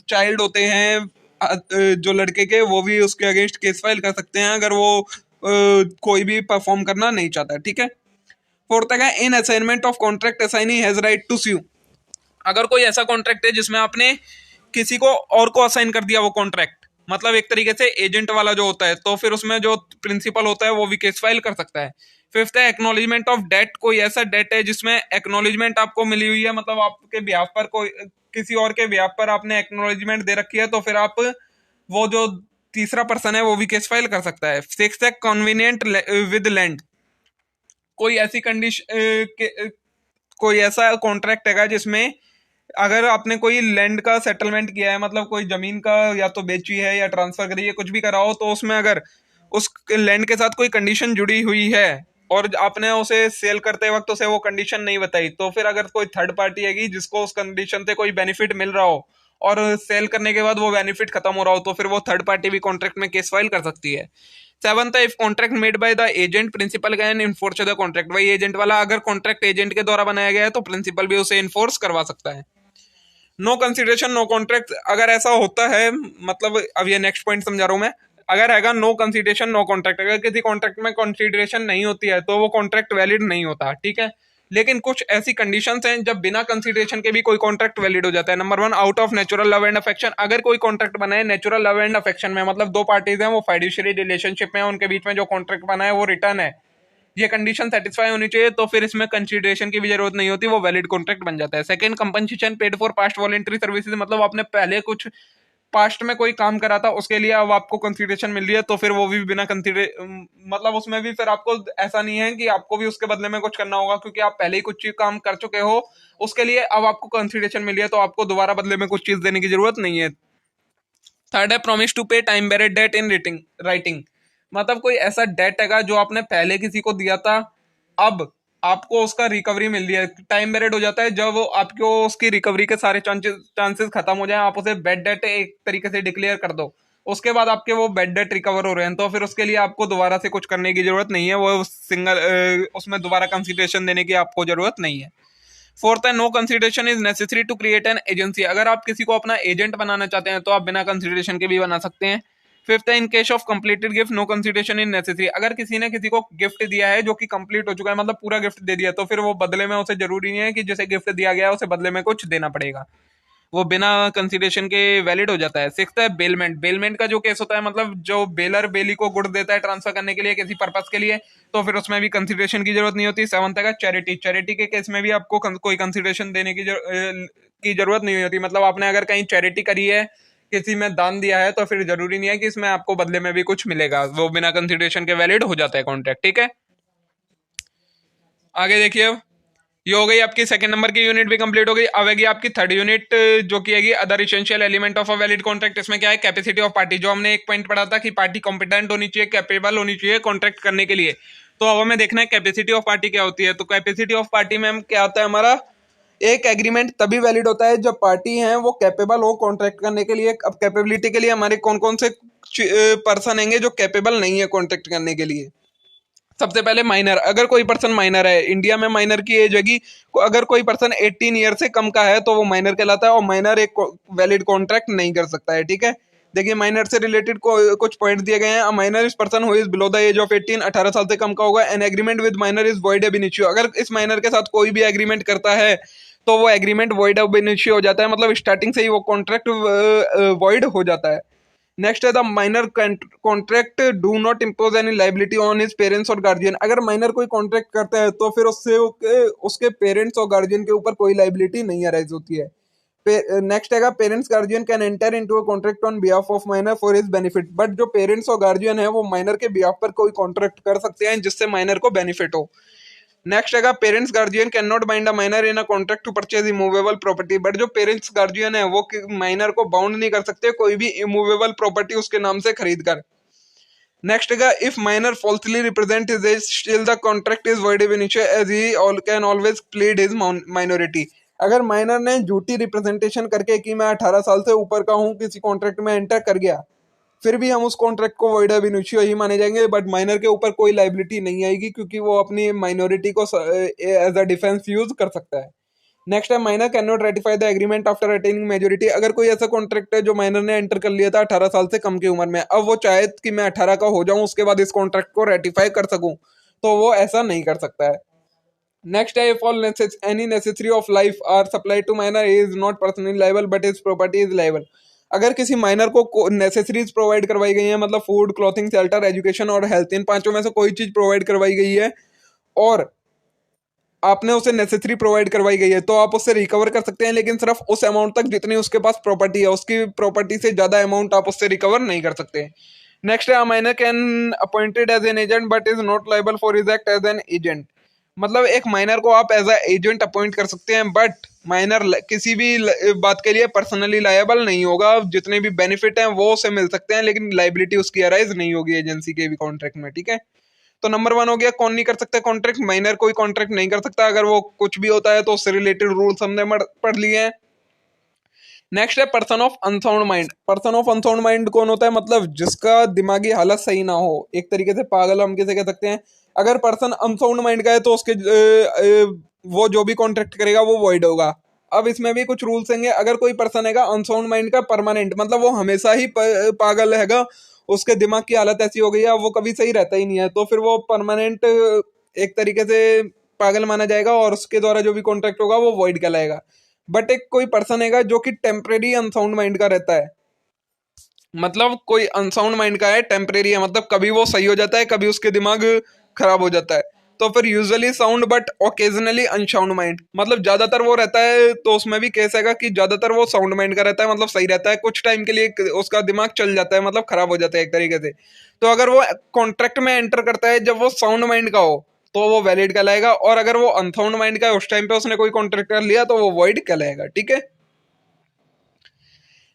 चाइल्ड होते हैं जो लड़के के, वो भी उसके अगेंस्ट केस फाइल कर सकते हैं अगर वो कोई भी परफॉर्म करना नहीं चाहता। ठीक है। फोर्थ है in assignment of contract assignee has right to sue. अगर कोई ऐसा कॉन्ट्रैक्ट है जिसमें आपने किसी को और को असाइन कर दिया वो कॉन्ट्रैक्ट, मतलब एक तरीके से एजेंट वाला जो होता है, तो फिर उसमें जो प्रिंसिपल होता है वो भी केस फाइल कर सकता है। फिफ्थ है एक्नॉलेजमेंट ऑफ डेट। कोई ऐसा डेट है जिसमें एक्नॉलेजमेंट आपको मिली हुई है, मतलब आपके बिहाफ पर कोई, किसी और के बिहाफ पर आपने एक्नॉलेजमेंट दे रखी है, तो फिर आप, वो जो तीसरा पर्सन है, वो भी केस फाइल कर सकता है। सिक्स्थ है कन्वीनियंट विद लैंड। कोई ऐसी कंडीशन, कोई ऐसा कॉन्ट्रैक्ट है जिसमें अगर आपने कोई लैंड का सेटलमेंट किया है, मतलब कोई जमीन का या तो बेची है या ट्रांसफर करी है, कुछ भी करा हो, तो उसमें अगर उस लैंड के साथ कोई कंडीशन जुड़ी हुई है और आपने उसे सेल करते वक्त उसे वो कंडीशन नहीं बताई, तो फिर अगर कोई थर्ड पार्टी है जिसको उस कंडीशन से कोई बेनिफिट मिल रहा हो और सेल करने के बाद वो बेनिफिट खत्म हो रहा हो, तो फिर वो थर्ड पार्टी भी कॉन्ट्रैक्ट में केस फाइल कर सकती है। सेवंथ है if contract made by the agent principal can enforce the contract. वही एजेंट वाला अगर कॉन्ट्रैक्ट एजेंट के द्वारा बनाया गया है तो प्रिंसिपल भी उसे इन्फोर्स करवा सकता है। No consideration no contract. अगर ऐसा होता है, मतलब अब ये नेक्स्ट पॉइंट समझा रहा हूं मैं, अगर हैगा नो कंसिडरेशन नो कॉन्ट्रैक्ट, अगर किसी कॉन्ट्रैक्ट में कंसिडरेशन नहीं होती है तो वो कॉन्ट्रैक्ट वैलिड नहीं होता। ठीक है। लेकिन कुछ ऐसी कंडीशंस हैं जब बिना कंसिडरेशन के भी कोई कॉन्ट्रैक्ट वैलिड हो जाता है। Number 1, out of natural love and affection. अगर कोई कॉन्ट्रैक्ट बना है नेचुरल लव एंड अफेक्शन में, मतलब दो पार्टीज हैं, वो फाइड्यूशियरी रिलेशनशिप में है, उनके बीच में जो कॉन्ट्रैक्ट बना है वो रिटर्न है, ये कंडीशन सेटिस्फाई होनी चाहिए, तो फिर इसमें कंसिडरेशन की भी जरूरत नहीं होती, वो वैलिड कॉन्ट्रैक्ट बन जाता है। Second, compensation paid for past voluntary services. मतलब आपने पहले कुछ पास्ट में कोई काम करा था, उसके लिए अब आपको कंसिडरेशन मिल रही है, तो फिर वो भी बिना मतलब उसमें भी फिर आपको ऐसा नहीं है कि आपको भी उसके बदले में कुछ करना होगा, क्योंकि आप पहले ही कुछ चीज काम कर चुके हो, उसके लिए अब आपको कंसिडरेशन मिली है, तो आपको दोबारा बदले में कुछ चीज देने की जरूरत नहीं है। थर्ड है प्रॉमिस टू पे time bread date in writing. मतलब कोई ऐसा डेट है जो आपने पहले किसी को दिया था, अब आपको उसका रिकवरी मिल रही है। टाइम बेरेड हो जाता है जब आपको उसकी रिकवरी के सारे चांसेस खत्म हो जाए, आप उसे बेड डेट एक तरीके से डिक्लेयर कर दो, उसके बाद आपके वो बेड डेट रिकवर हो रहे हैं, तो फिर उसके लिए आपको दोबारा से कुछ करने की जरूरत नहीं है, वो सिंगल उसमें दोबारा कंसिडरेशन देने की आपको जरूरत नहीं है। फोर्थ है no consideration is necessary to create an agency. अगर आप किसी को अपना एजेंट बनाना चाहते हैं तो आप बिना कंसिडरेशन के भी बना सकते हैं। फिफ्थ है in case of completed gift no consideration is necessary. अगर किसी ने किसी को गिफ्ट दिया है जो कि कंप्लीट हो चुका है, मतलब पूरा गिफ्ट दे दिया, तो फिर वो बदले में उसे जरूरी नहीं है कि जैसे गिफ्ट दिया गया है उसे बदले में कुछ देना पड़ेगा, वो बिना कंसिडरेशन के वैलिड हो जाता है। सिक्स्थ है बेलमेंट। बेलमेंट का जो केस होता है, मतलब जो बेलर बेली को गुड देता है ट्रांसफर करने के लिए किसी पर्पस के लिए, तो फिर उसमें भी कंसिडरेशन की जरूरत नहीं होती। सेवंथ है चैरिटी। चैरिटी के केस में भी आपको कोई कंसिडरेशन देने की जरूरत नहीं होती। मतलब आपने अगर कहीं चैरिटी करी है, किसी में दान दिया है, तो फिर जरूरी नहीं है कि इसमें आपको बदले में भी कुछ मिलेगा, वो बिना कंसिडरेशन के वैलिड हो जाता है कॉन्ट्रैक्ट। ठीक है। आगे देखिए, अब ये हो गई आपकी सेकंड नंबर की यूनिट भी कंप्लीट हो गई। अब आएगी आपकी थर्ड यूनिट जो की आएगी other essential element of a valid contract. इसमें क्या है, कैपेसिटी ऑफ पार्टी। जो हमने एक पॉइंट पढ़ा था कि पार्टी कॉम्पिटेंट होनी चाहिए, कैपेबल होनी चाहिए कॉन्ट्रैक्ट करने के लिए, तो अब हमें देखना है कैपेसिटी ऑफ पार्टी क्या होती है। तो कैपेसिटी ऑफ पार्टी में क्या आता है हमारा, एक एग्रीमेंट तभी वैलिड होता है जब पार्टी हैं वो कैपेबल हो कॉन्ट्रैक्ट करने के लिए। अब कैपेबिलिटी के लिए हमारे कौन कौन से पर्सन हैंगे जो कैपेबल नहीं है कॉन्ट्रैक्ट करने के लिए। सबसे पहले माइनर, अगर कोई पर्सन माइनर है, इंडिया में माइनर की एज होगी, अगर कोई पर्सन 18 ईयर से कम का है तो वो माइनर कहलाता है, और माइनर एक वैलिड कॉन्ट्रैक्ट नहीं कर सकता है, ठीक है। देखिए माइनर से रिलेटेड कुछ पॉइंट दिए गए हैं। Minor is person who is below the age of 18, 18 साल से कम का होगा। An agreement with minor is void ab initio, अगर इस माइनर के साथ कोई भी एग्रीमेंट करता है तो वो एग्रीमेंट वॉइड अब इनिशियो हो जाता है, मतलब स्टार्टिंग से ही वो कॉन्ट्रैक्ट वॉइड हो जाता है। नेक्स्ट है the minor contract do not impose any liability on his parents और गार्जियन, अगर माइनर कोई कॉन्ट्रैक्ट करता है तो फिर उसके पेरेंट्स और गार्जियन के ऊपर कोई लाइबिलिटी नहीं अराइज होती है। नेक्स्ट है parents guardian can enter into a contract on behalf of minor for his benefit, but जो पेरेंट्स और गार्जियन है वो माइनर के बिहाफ पर कोई कॉन्ट्रैक्ट कर सकते हैं जिससे माइनर को बेनिफिट हो। नेक्स्ट है parents guardian can not bind a minor in a contract to purchase immovable property, but जो पेरेंट्स गार्जियन है वो माइनर को बाउंड नहीं कर सकते कोई भी इमूवेबल प्रॉपर्टी उसके नाम से खरीद कर। नेक्स्ट है if minor falsely represent his age still the contract is void in as he can always plead his minority, अगर माइनर ने झूठी रिप्रेजेंटेशन करके कि मैं 18 साल से ऊपर का हूं किसी कॉन्ट्रैक्ट में एंटर कर गया, फिर भी हम उस कॉन्ट्रैक्ट को वॉइड अब इनिशियो ही माने जाएंगे, बट माइनर के ऊपर कोई लाइबिलिटी नहीं आएगी क्योंकि वो अपनी माइनॉरिटी को एज अ डिफेंस यूज कर सकता है। नेक्स्ट है minor can not ratify the agreement after attaining majority, अगर कोई ऐसा कॉन्ट्रैक्ट है जो माइनर ने एंटर कर लिया था 18 साल से कम की उम्र में, अब वो चाहे कि मैं 18 का हो जाऊं उसके बाद इस कॉन्ट्रैक्ट को रेटिफाई कर सकूं, तो वो ऐसा नहीं कर सकता है। नेक्स्ट है if all any necessary of life are supply to minor is not personally liable but is property is liable, अगर किसी माइनर को नेसेसरीज प्रोवाइड करवाई गई है, मतलब फूड, क्लॉथिंग, शेल्टर, एजुकेशन और हेल्थ, इन पांचों में से कोई चीज प्रोवाइड करवाई गई है और आपने उसे नेसेसरी प्रोवाइड करवाई गई है, तो आप उससे रिकवर कर सकते हैं, लेकिन सिर्फ उस अमाउंट तक जितनी उसके पास प्रॉपर्टी है, उसकी प्रॉपर्टी से ज्यादा अमाउंट आप उससे रिकवर नहीं कर सकते। नेक्स्ट है minor can appointed as an agent but is not liable for his act as an agent, मतलब एक माइनर को आप एज अ एजेंट अपॉइंट कर सकते हैं बट माइनर किसी भी बात के लिए पर्सनली लायबल नहीं होगा, जितने भी बेनिफिट हैं वो उसे मिल सकते हैं लेकिन लाइबिलिटी उसकी अराइज नहीं होगी एजेंसी के भी कॉन्ट्रैक्ट में, ठीक है। तो नंबर 1 हो गया कौन नहीं कर सकता कॉन्ट्रैक्ट, माइनर कोई कॉन्ट्रैक्ट नहीं कर सकता, अगर वो कुछ भी होता है तो उससे रिलेटेड रूल्स हमने पढ़ लिए हैं। नेक्स्ट है person of unsound mind, person of unsound mind कौन होता है, मतलब जिसका दिमागी हालत सही ना हो, एक तरीके से पागल हम किसे कह सकते हैं। अगर पर्सन अनसाउंड माइंड का है तो उसके वो जो भी कॉन्ट्रैक्ट करेगा वो वॉइड होगा। अब इसमें भी कुछ रूल्स होंगे, अगर कोई पर्सन हैगा अनसाउंड माइंड का परमानेंट, मतलब वो हमेशा ही पागल हैगा, उसके दिमाग की हालत ऐसी हो गई है वो कभी सही रहता ही नहीं है, तो फिर वो परमानेंट एक तरीके से पागल माना जाएगा और उसके द्वारा जो भी कॉन्ट्रैक्ट होगा वो वॉइड कहलाएगा। बट एक कोई पर्सन हैगा जो कि टेम्परेरी अनसाउंड माइंड का रहता है, मतलब कोई अनसाउंड माइंड का है, टेम्परेरी है, मतलब कभी वो सही हो जाता है कभी उसके दिमाग खराब हो जाता है, तो फिर usually sound but occasionally unsound mind, मतलब ज्यादातर वो रहता है, तो उसमें भी केस हैगा कि ज्यादातर वो साउंड माइंड का रहता है, मतलब सही रहता है, कुछ टाइम के लिए उसका दिमाग चल जाता है, मतलब खराब हो जाता है एक तरीके से। तो अगर वो कॉन्ट्रैक्ट में एंटर करता है जब वो साउंड माइंड का हो तो वो वैलिड कहलाएगा, और अगर वो अनसाउंड माइंड का है उस टाइम पे उसने कोई कॉन्ट्रैक्ट कर लिया तो वो वॉइड कहलाएगा, ठीक है।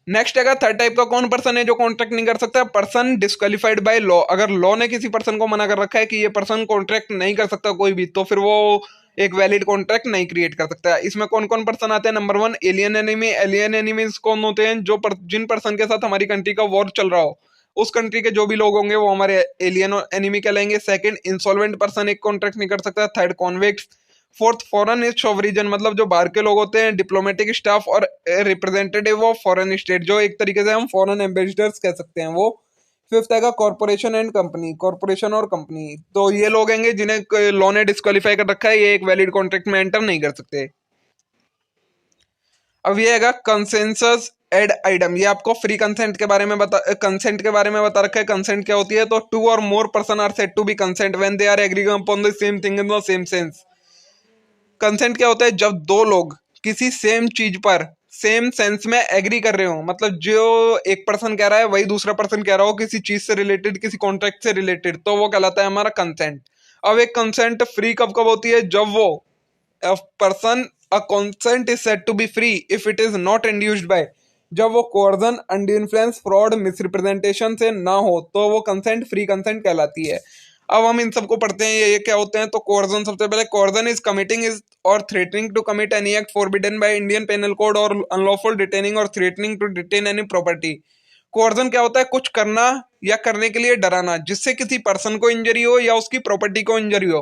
नेक्स्ट है थर्ड टाइप का कौन पर्सन है जो कॉन्ट्रैक्ट नहीं कर सकता, पर्सन डिस्क्वालिफाइड बाय लॉ, अगर लॉ ने किसी पर्सन को मना कर रखा है कि ये पर्सन कॉन्ट्रैक्ट नहीं कर सकता कोई भी, तो फिर वो एक वैलिड कॉन्ट्रैक्ट नहीं क्रिएट कर सकता। इसमें कौन कौन पर्सन आते हैं, number 1 alien enemy, alien enemies कौन होते हैं, जिन पर्सन के साथ हमारी कंट्री का वॉर चल रहा हो उस कंट्री के जो भी लोग होंगे वो हमारे एलियन और एनिमी कहलाएंगे। सेकंड इंसॉल्वेंट पर्सन एक कॉन्ट्रैक्ट नहीं कर सकता। Third convict. फोर्थ फॉरेन सॉवरिजन, मतलब जो बाहर के लोग होते हैं, डिप्लोमेटिक स्टाफ और रिप्रेजेंटेटिव ऑफ फॉरेन स्टेट, जो एक तरीके से हम फॉरेन एम्बेसडर्स कह सकते हैं वो। फिफ्थ आएगा कॉर्पोरेशन एंड कंपनी, कॉर्पोरेशन और कंपनी, तो ये लोग होंगे जिन्हें लॉ ने डिस्क्वालीफाई कर रखा है, ये एक वैलिड कॉन्ट्रैक्ट में एंटर नहीं कर सकते। अब ये हैगा कंसेंसस एड आइटम, ये आपको फ्री कंसेंट के बारे में बता रखा है। कंसेंट क्या होती है, तो 2 और more person are said to be consent when they are agreeing upon the same thing in the same sense. Consent क्या होता है, जब दो लोग किसी सेम चीज पर सेम सेंस में एग्री कर रहे हो, मतलब जो एक पर्सन कह रहा है वही दूसरा पर्सन कह रहा हो किसी चीज से रिलेटेड, किसी कॉन्ट्रैक्ट से रिलेटेड, तो वो कहलाता है हमारा कंसेंट। अब एक कंसेंट फ्री कब कब होती है, जब वो person a consent is said to be free if it is not induced by, जब वो coercion, under influence, fraud, misrepresentation से ना हो, तो वो कंसेंट फ्री कंसेंट कहलाती है। अब हम इन सबको पढ़ते हैं, ये क्या होते हैं। तो कोर्जन, सबसे पहले कोर्जन इज कमिटिंग इज और threatening to commit any act forbidden by Indian penal code और अनलॉफुल डिटेनिंग और threatening to detain any property. Coercion क्या होता है, कुछ करना या करने के लिए डराना जिससे किसी पर्सन को इंजरी हो या उसकी प्रॉपर्टी को इंजरी हो,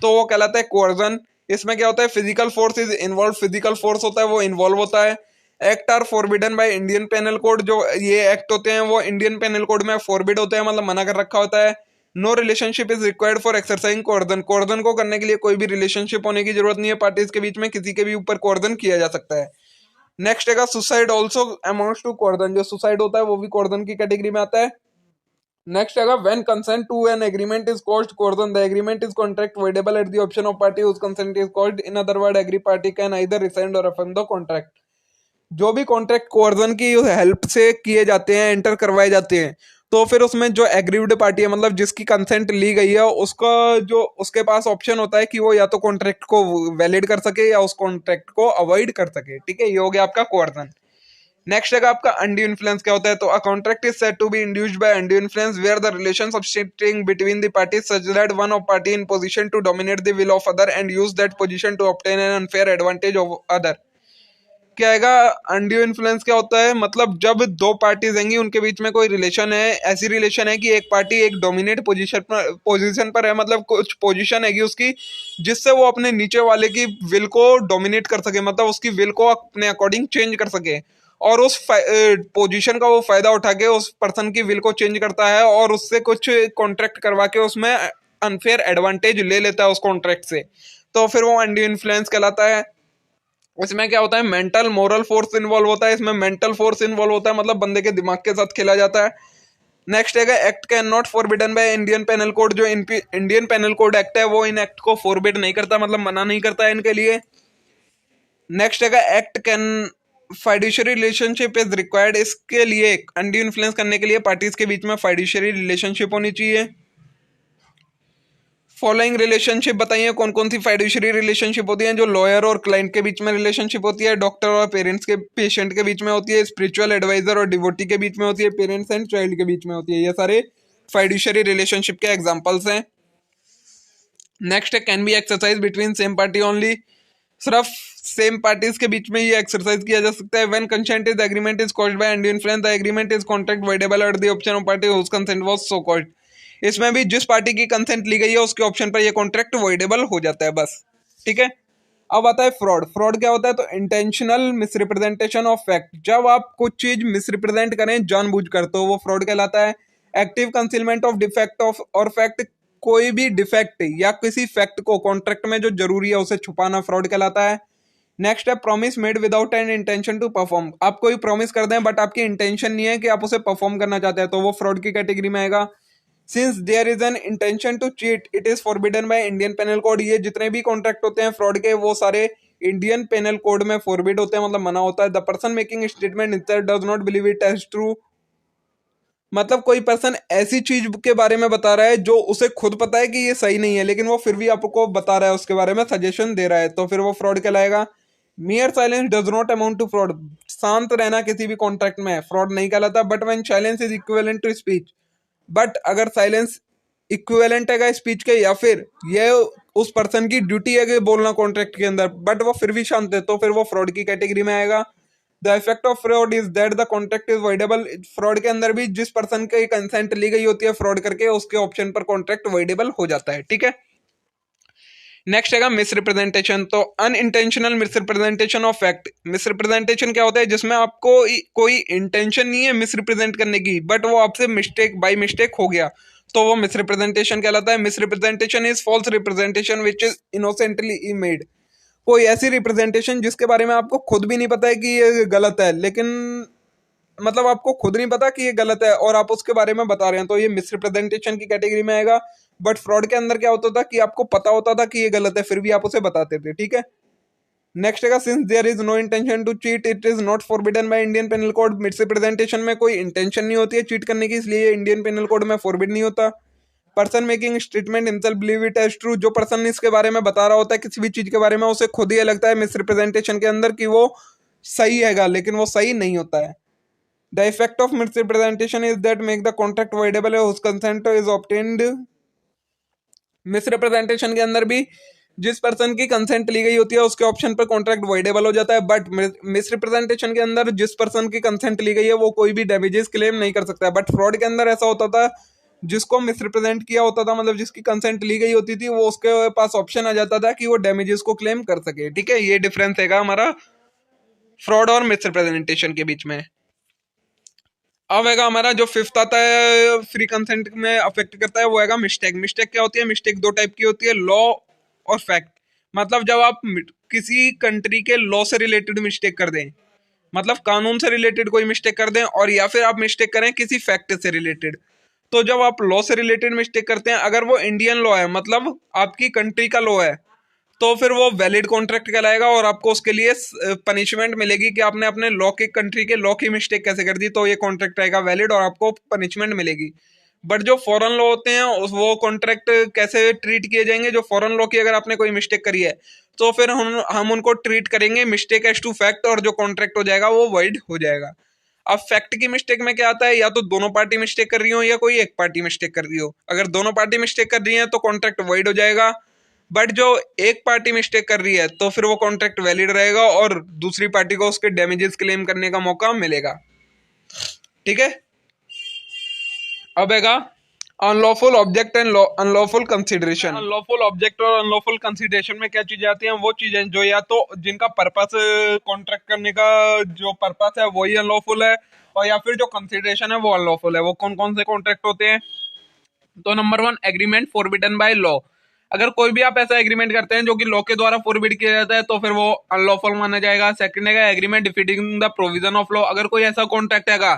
तो वो कहलाता है कोर्जन। इसमें क्या होता है, physical force is involve, physical force होता है वो इन्वॉल्व होता है। Act are forbidden by Indian penal code, जो ये एक्ट होते हैं वो इंडियन पेनल कोड में फॉरबिड होते हैं, मतलब मना कर रखा होता है। No relationship is required for exercising coercion, coercion को करने के लिए कोई भी रिलेशनशिप होने की जरूरत नहीं है पार्टीज के बीच में, किसी के भी ऊपर कोर्जन किया जा सकता है। नेक्स्ट है suicide also amounts to coercion, जो सुसाइड होता है वो भी कोर्जन की कैटेगरी में आता है। नेक्स्ट है when consent to an agreement is called coercion, the agreement is contract voidable at the option of party whose consent is called, in other word agree party can either rescind or affirm the contract. जो भी contract coercion की help से किए जाते हैं, enter करवाए जाते हैं, तो फिर उसमें जो एग्रीव्ड पार्टी है, मतलब जिसकी कंसेंट ली गई है, उसका जो उसके पास ऑप्शन होता है कि वो या तो कॉन्ट्रैक्ट को वैलिड कर सके या उस कॉन्ट्रैक्ट को अवॉइड कर सके। ठीक है, ये हो गया आपका कोर्जन। नेक्स्ट है आपका अनड्यू इन्फ्लुएंस। क्या होता है, तो a contract is said to be induced by undue influence where the relation subsisting between the parties such that one of party in position to dominate the will of other and use that position to obtain an unfair advantage of other. क्या आएगा, undue influence क्या होता है, मतलब जब दो parties हैंगी उनके बीच में कोई रिलेशन है, ऐसी रिलेशन है कि एक पार्टी एक डोमिनेट पोजीशन पर है, मतलब कुछ पोजीशन हैगी उसकी जिससे वो अपने नीचे वाले की विल को डोमिनेट कर सके, मतलब उसकी विल को अपने अकॉर्डिंग चेंज कर सके, और उस पोजीशन का वो फायदा उठा के उस पर्सन की विल को चेंज करता है और उससे कुछ कॉन्ट्रैक्ट करवा के उसमें अनफेयर एडवांटेज ले लेता है उस कॉन्ट्रैक्ट से, तो फिर वो अनड्यू इन्फ्लुएंस कहलाता है। इसमें क्या होता है, मेंटल मोरल फोर्स इन्वॉल्व होता है, इसमें मेंटल फोर्स इन्वॉल्व होता है, मतलब बंदे के दिमाग के साथ खेला जाता है। नेक्स्ट है act can not forbidden by Indian penal code, जो इंडियन पेनल कोड एक्ट है वो इन एक्ट को फॉरबिड नहीं करता, मतलब मना नहीं करता है इनके लिए। नेक्स्ट है act can fiduciary relationship is required, इसके लिए अनड्यू इन्फ्लुएंस करने के लिए पार्टीज के बीच में फाइड्यूशियरी रिलेशनशिप होनी चाहिए। फॉलोइंग रिलेशनशिप बताइए कौन कौन सी फाइड्यूशियरी रिलेशनशिप होती है, जो लॉयर और क्लाइंट के बीच में रिलेशनशिप होती है, डॉक्टर और पेरेंट्स के पेशेंट के बीच में होती है, स्पिरिचुअल एडवाइजर और डिवोटी के बीच में होती है, पेरेंट्स एंड चाइल्ड के बीच में होती है। ये सारे फाइड्यूशियरी रिलेशनशिप के एग्जांपल्स हैं। नेक्स्ट है can be exercise between same party only, सिर्फ सेम पार्टीज के बीच में ये एक्सरसाइज किया जा सकता है। When consent is agreement is caused by undue influence, the agreement is contract voidable at the option of party whose consent was so called. इसमें भी जिस पार्टी की कंसेंट ली गई है उसके ऑप्शन पर ये कॉन्ट्रैक्ट वॉइडेबल हो जाता है बस। ठीक है, अब आता है फ्रॉड। फ्रॉड क्या होता है, तो इंटेंशनल मिसरिप्रेजेंटेशन ऑफ फैक्ट, जब आप कुछ चीज मिसरिप्रेजेंट करें जानबूझकर तो वो फ्रॉड कहलाता है। Active concealment of defect of और फैक्ट, कोई भी डिफेक्ट या किसी फैक्ट को कॉन्ट्रैक्ट में जो जरूरी है उसे छुपाना फ्रॉड कहलाता है। नेक्स्ट है promise made without an intention to perform, आप कोई प्रॉमिस कर दें बट आपकी इंटेंशन नहीं है कि आप उसे परफॉर्म करना चाहते हैं, तो वो फ्रॉड की कैटेगरी में आएगा। Since there is an intention to cheat it is forbidden by Indian penal code, ये जितने भी कॉन्ट्रैक्ट होते हैं फ्रॉड के वो सारे इंडियन पेनल कोड में फॉरबिड होते हैं, मतलब मना होता है। The person making statement instead does not believe it as true, मतलब कोई पर्सन ऐसी चीज के बारे में बता रहा है जो उसे खुद पता है कि ये सही नहीं है लेकिन वो फिर भी आपको बता रहा है, उसके बारे में सजेशन दे रहा है, तो फिर वो फ्रॉड कहलाएगा। Mere silence does not amount to fraud, शांत रहना किसी भी कॉन्ट्रैक्ट में फ्रॉड नहीं कहलाता। But when silence is equivalent to speech, but अगर साइलेंस इक्विवेलेंट है स्पीच के या फिर ये उस पर्सन की ड्यूटी है कि बोलना कॉन्ट्रैक्ट के अंदर बट वो फिर भी शांत है, तो फिर वो फ्रॉड की कैटेगरी में आएगा। The effect of fraud is that the contract is voidable, fraud के अंदर भी जिस पर्सन की कंसेंट ली गई होती है फ्रॉड करके उसके ऑप्शन पर कॉन्ट्रैक्ट वॉइडेबल हो जाता है। ठीक है, नेक्स्ट है मिसरिप्रेजेंटेशन। तो unintentional misrepresentation of fact, misrepresentation क्या होता है जिसमें आपको कोई इंटेंशन नहीं है मिसरिप्रेजेंट करने की बट वो आपसे मिस्टेक बाय मिस्टेक हो गया, तो वो मिसरिप्रेजेंटेशन कहलाता है। Misrepresentation is false representation which is innocently made, कोई ऐसी रिप्रेजेंटेशन जिसके बारे में आपको खुद भी नहीं पता है कि ये गलत है, लेकिन मतलब आपको खुद नहीं पता कि ये गलत है और आप उसके बारे में बता रहे हैं, तो ये मिसरिप्रेजेंटेशन की कैटेगरी में आएगा। बट फ्रॉड के अंदर क्या होता था कि आपको पता होता था कि ये गलत है फिर भी आप उसे बताते थे। ठीक है, नेक्स्ट है since there is no intention to cheat it is not forbidden by Indian penal code, misrepresentation में कोई इंटेंशन नहीं होती है चीट करने की, इसलिए इंडियन पेनल कोड में फॉरबिड नहीं होता। Person making statement himself believe it as true, जो पर्सन इसके बारे में बता रहा होता है किसी भी चीज के बारे में उसे खुद ही लगता है मिसरिप्रेजेंटेशन के अंदर कि वो सही हैगा लेकिन वो सही नहीं होता है। The effect of misrepresentation is that make the contract voidable, whose consent is obtained misrepresentation के अंदर भी जिस पर्सन की कंसेंट ली गई होती है उसके ऑप्शन पर कॉन्ट्रैक्ट वॉइडेबल हो जाता है, बट मिसरिप्रेजेंटेशन के अंदर जिस पर्सन की कंसेंट ली गई है वो कोई भी डैमेजेस क्लेम नहीं कर सकता है। बट फ्रॉड के अंदर ऐसा होता था, जिसको मिसरिप्रेजेंट किया होता था, मतलब जिसकी कंसेंट ली गई होती थी, वो उसके पास ऑप्शन आ जाता था कि वो डैमेजेस को क्लेम कर सके। ठीक है, ये डिफरेंस है हमारा फ्रॉड और मिसरिप्रेजेंटेशन के बीच में। अब हैगा हमारा जो फिफ्थ आता है फ्री कंसेंट में अफेक्ट करता है, वो हैगा मिस्टेक। मिस्टेक क्या होती है? मिस्टेक दो टाइप की होती है, लॉ और फैक्ट। मतलब जब आप किसी कंट्री के लॉ से रिलेटेड मिस्टेक कर दें, मतलब कानून से रिलेटेड कोई मिस्टेक कर दें, और या फिर आप मिस्टेक करें किसी फैक्ट से रिलेटेड। तो जब आप लॉ से रिलेटेड मिस्टेक करते हैं, अगर वो इंडियन लॉ है, मतलब आपकी कंट्री का लॉ है, तो फिर वो वैलिड कॉन्ट्रैक्ट कहलाएगा और आपको उसके लिए पनिशमेंट मिलेगी कि आपने अपने लॉ के कंट्री के लॉ की मिस्टेक कैसे कर दी, तो ये कॉन्ट्रैक्ट रहेगा वैलिड और आपको पनिशमेंट मिलेगी। बट जो फॉरेन लॉ होते हैं वो कॉन्ट्रैक्ट कैसे ट्रीट किए जाएंगे? जो फॉरेन लॉ की अगर आपने कोई मिस्टेक करी है तो फिर हम उनको ट्रीट करेंगे मिस्टेक एज टू फैक्ट, और जो कॉन्ट्रैक्ट हो जाएगा वो वॉइड हो जाएगा। अब फैक्ट की मिस्टेक में क्या आता है? या तो दोनों पार्टी मिस्टेक कर रही हो या कोई एक पार्टी मिस्टेक कर रही हो। अगर दोनों पार्टी मिस्टेक कर रही है तो कॉन्ट्रैक्ट वॉइड हो जाएगा, बट जो एक पार्टी मिस्टेक कर रही है तो फिर वो कॉन्ट्रैक्ट वैलिड रहेगा और दूसरी पार्टी को उसके डैमेजेस क्लेम करने का मौका मिलेगा। ठीक है, अब हैगा unlawful object and unlawful consideration. Unlawful object और अनलॉफुल कंसिडरेशन में क्या चीजें आती हैं? वो चीजें जो या तो जिनका पर्पस कॉन्ट्रैक्ट करने का जो पर्पस है वही अनलॉफुल है, और या फिर जो कंसिडरेशन है वो अनलॉफुल है। वो कौन कौन से कॉन्ट्रैक्ट होते हैं? तो number 1, agreement forbidden by law. अगर कोई भी आप ऐसा एग्रीमेंट करते हैं जो कि लॉ के द्वारा फॉरबिड किया जाता है तो फिर वो अनलॉफुल माना जाएगा। सेकंड है agreement defeating the provision of law. अगर कोई ऐसा कॉन्ट्रैक्ट हैगा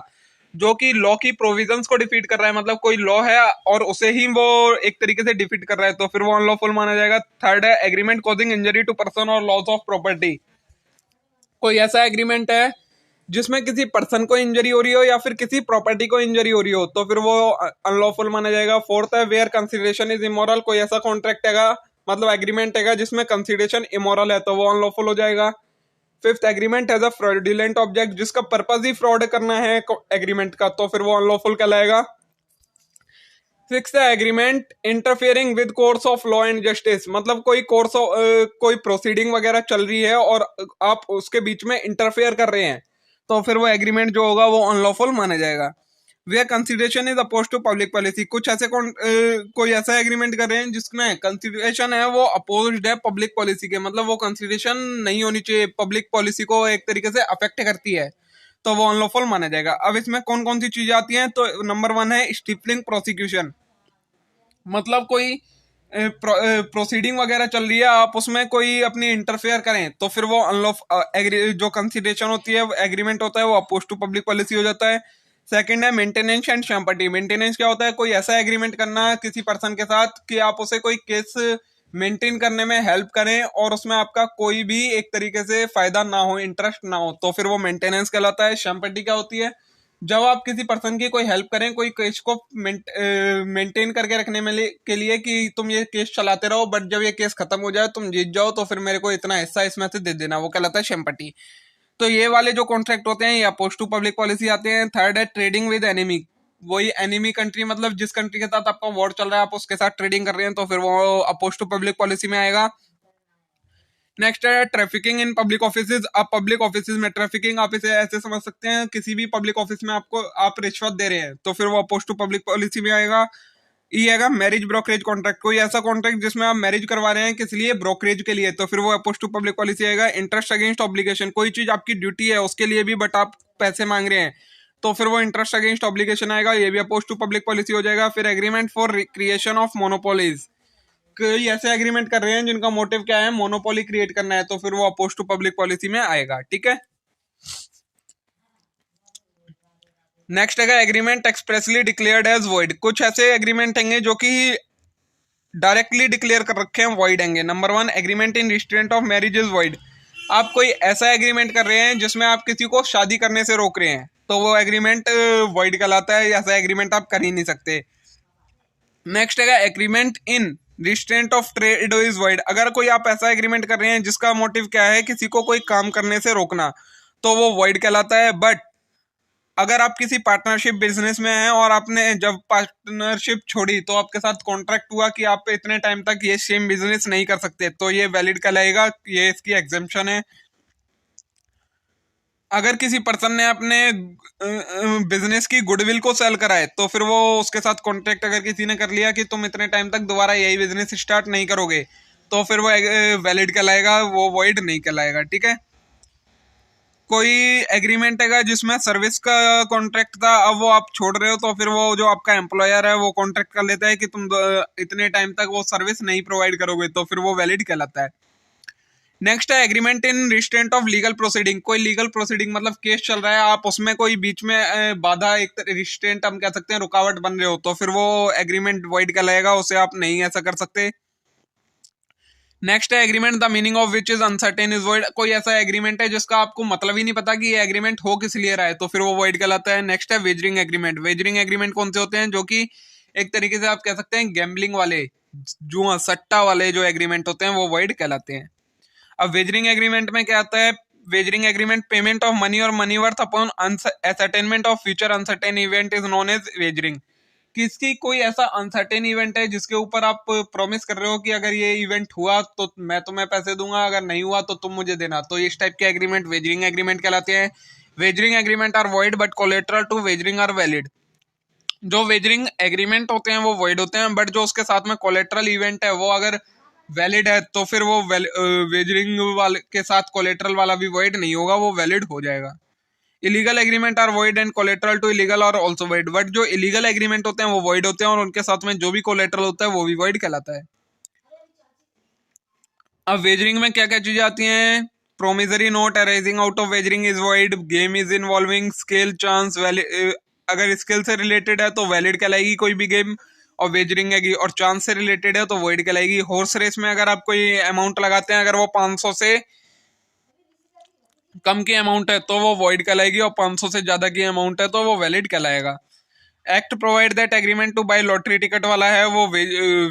जो कि लॉ की प्रोविजंस को डिफीट कर रहा है, मतलब कोई लॉ है और उसे ही वो एक तरीके से डिफीट कर रहा है, तो फिर वो अनलॉफुल माना जाएगा। थर्ड है agreement causing injury to person और लॉस ऑफ प्रॉपर्टी। कोई ऐसा एग्रीमेंट है जिसमें किसी पर्सन को इंजरी हो रही हो या फिर किसी प्रॉपर्टी को इंजरी हो रही हो, तो फिर वो अनलॉफुल माना जाएगा। फोर्थ है वेयर कंसिडरेशन इज इमोरल। कोई ऐसा कॉन्ट्रैक्ट हैगा, मतलब एग्रीमेंट हैगा जिसमें कंसिडरेशन इमोरल है, तो वो अनलॉफुल हो जाएगा। Fifth, agreement has a fraudulent object. जिसका पर्पस ही फ्रॉड करना है एग्रीमेंट का, तो फिर वो अनलॉफुल कहलाएगा। सिक्स है agreement interfering with course of law and justice. मतलब कोई कोई प्रोसीडिंग वगैरह चल रही है और आप उसके बीच में इंटरफेयर कर रहे हैं, तो फिर वो एग्रीमेंट जो होगा वो अनलॉफुल माना जाएगा। Where consideration is oppose to public policy. कुछ ऐसे कोई ऐसा एग्रीमेंट कर रहे हैं जिसमें कंसिडरेशन है वो अपोज्ड है पब्लिक पॉलिसी के, मतलब वो कंसिडरेशन नहीं होनी चाहिए, पब्लिक पॉलिसी को एक तरीके से अफेक्ट करती है, तो वो अनलॉफुल माना जाएगा। अब इसमें कौन कौन सी चीजें आती हैं? तो नंबर 1 है स्टिफलिंग प्रोसिक्यूशन। मतलब कोई प्रोसीडिंग वगैरह चल रही है, आप उसमें कोई अपनी इंटरफेयर करें, तो फिर वो जो कंसिडरेशन होती है एग्रीमेंट होता है वो अपोज टू पब्लिक पॉलिसी हो जाता है। सेकंड है मेंटेनेंस एंड शैम्पर्टी। मेंटेनेंस क्या होता है? कोई ऐसा एग्रीमेंट करना किसी पर्सन के साथ कि आप उसे कोई केस मेंटेन करने में हेल्प करें और उसमें आपका कोई भी एक तरीके से फायदा ना हो, इंटरेस्ट ना हो, तो फिर वो मेंटेनेंस कहलाता है। शैम्पर्टी क्या होती है? जब आप किसी पर्सन की कोई हेल्प करें कोई केस को मेंटेन करके रखने में के लिए कि तुम ये केस चलाते रहो, बट जब ये केस खत्म हो जाए तुम जीत जाओ तो फिर मेरे को इतना हिस्सा इसमें से दे देना, वो कहलाता है शैम्पर्टी। तो ये वाले जो कॉन्ट्रैक्ट होते हैं ये अपोज टू पब्लिक पॉलिसी आते हैं। थर्ड है ट्रेडिंग विद एनिमी। वही एनिमी कंट्री, मतलब जिस कंट्री के साथ आपका वॉर चल रहा है आप उसके साथ ट्रेडिंग कर रहे हैं, तो फिर वो अपोज टू पब्लिक पॉलिसी में आएगा। नेक्स्ट है ट्रैफिकिंग इन पब्लिक ऑफिसेज। आप पब्लिक ऑफिसेज में ट्रैफिकिंग, आप इसे ऐसे समझ सकते हैं किसी भी पब्लिक ऑफिस में आपको आप रिश्वत दे रहे हैं, तो फिर वो अपोज टू पब्लिक पॉलिसी में आएगा। ये आएगा मैरिज ब्रोकरेज कॉन्ट्रैक्ट। कोई ऐसा कॉन्ट्रैक्ट जिसमें आप मैरिज करवा रहे हैं किस लिए? ब्रोकरेज के लिए, तो फिर वो अपोज टू पब्लिक पॉलिसी आएगा। Interest against obligation. कोई चीज आपकी ड्यूटी है उसके लिए भी बट आप पैसे मांग रहे हैं, तो फिर वो इंटरेस्ट अगेंस्ट ऑब्लिगेशन आएगा, ये भी अपोज टू पब्लिक पॉलिसी हो जाएगा। फिर agreement for creation of monopolies. कई ऐसे एग्रीमेंट कर रहे हैं जिनका मोटिव क्या है? मोनोपोली क्रिएट करना है, तो फिर वो अपोज टू पब्लिक पॉलिसी में आएगा। ठीक है, नेक्स्ट है agreement expressly declared as void. कुछ ऐसे एग्रीमेंट होंगे जो कि डायरेक्टली डिक्लेयर कर रखे हैं वॉइड होंगे। Number 1, agreement in restraint of marriage is void. आप कोई ऐसा एग्रीमेंट कर रहे हैं जिसमें आप किसी को शादी करने से रोक रहे हैं, तो वो एग्रीमेंट वॉइड कहलाता है, ऐसा एग्रीमेंट आप कर ही नहीं सकते। नेक्स्ट है agreement in restraint of trade is void. अगर कोई आप ऐसा एग्रीमेंट कर रहे हैं जिसका मोटिव क्या है किसी को कोई काम करने से रोकना, तो वो वॉइड कहलाता है। बट अगर आप किसी पार्टनरशिप बिजनेस में हैं और आपने जब पार्टनरशिप छोड़ी तो आपके साथ कॉन्ट्रैक्ट हुआ कि आप इतने टाइम तक ये सेम बिजनेस नहीं कर सकते, तो ये वैलिड कहलाएगा, ये इसकी एग्जेम्पशन है। अगर किसी पर्सन ने अपने बिजनेस की गुडविल को सेल करा है तो फिर वो उसके साथ कॉन्ट्रैक्ट अगर किसी ने कर लिया कि तुम इतने टाइम तक दोबारा यही बिजनेस स्टार्ट नहीं करोगे, तो फिर वो वैलिड कहलाएगा, वो वॉइड नहीं कहलाएगा। ठीक है। कोई एग्रीमेंट है जिसमें सर्विस का कॉन्ट्रैक्ट था, अब वो आप छोड़ रहे हो, तो फिर वो जो आपका एम्प्लॉयर है वो कॉन्ट्रैक्ट कर लेता है कि तुम इतने टाइम तक वो सर्विस नहीं प्रोवाइड करोगे, तो फिर वो वैलिड कहलाता है। नेक्स्ट है agreement in restraint of legal proceeding. कोई लीगल प्रोसीडिंग मतलब केस चल रहा है, आप उसमें कोई बीच में बाधा, एक रिस्ट्रेंट हम कह सकते हैं, रुकावट बन रहे हो, तो फिर वो एग्रीमेंट वॉइड कहलाएगा, उसे आप नहीं ऐसा कर सकते। नेक्स्ट है agreement the meaning of which is uncertain is void. कोई ऐसा एग्रीमेंट है जिसका आपको मतलब ही नहीं पता कि ये एग्रीमेंट हो किस लिए रहा है, तो फिर वो वॉइड कहलाता है। नेक्स्ट है वेजरिंग एग्रीमेंट। वेजरिंग एग्रीमेंट कौन से होते हैं? जो कि एक तरीके से आप कह सकते हैं गैम्बलिंग वाले, जुआ सट्टा वाले जो एग्रीमेंट होते हैं वो वॉइड कहलाते हैं। अब वेजरिंग एग्रीमेंट में क्या आता है? Wagering agreement payment of money or money worth upon ascertainment of future uncertain event is known as wagering. किसकी कोई ऐसा अनसर्टेन इवेंट है जिसके ऊपर आप प्रॉमिस कर रहे हो कि अगर ये इवेंट हुआ तो मैं तुम्हें पैसे दूंगा, अगर नहीं हुआ तो तुम मुझे देना, तो इस टाइप के एग्रीमेंट वेजरिंग एग्रीमेंट कहलाते हैं। Wagering agreement are void but collateral to wagering are valid. जो वेजरिंग एग्रीमेंट होते हैं वो वॉइड होते हैं, बट जो उसके साथ में कोलेटरल इवेंट है वो अगर वैलिड है तो फिर वो वेजरिंग वाले के साथ कोलेटरल वाला भी वॉइड नहीं होगा, वो वैलिड हो जाएगा। Illegal agreement are void and collateral to illegal और ऑल्सो वॉइड। बट जो इलीगल एग्रीमेंट होते हैं वो वॉइड होते हैं और उनके साथ में जो भी कोलेटरल होता है वो भी वॉइड कहलाता है। अब वेजरिंग में क्या क्या चीजें आती हैं? Promissory note arising out of wagering is void. Game is involving skill chance, अगर स्किल से रिलेटेड है तो वैलिड कहलाएगी कोई भी गेम, और वेजरिंग है और चांस से रिलेटेड है तो वॉइड कहलाएगी। हॉर्स रेस में अगर आप कोई अमाउंट लगाते हैं, अगर वो 500 से कम की अमाउंट है तो वो वॉइड कहलाएगी, और 500 से ज्यादा की अमाउंट है तो वो वैलिड कहलाएगा। Act provide that agreement to buy lottery ticket वाला है वो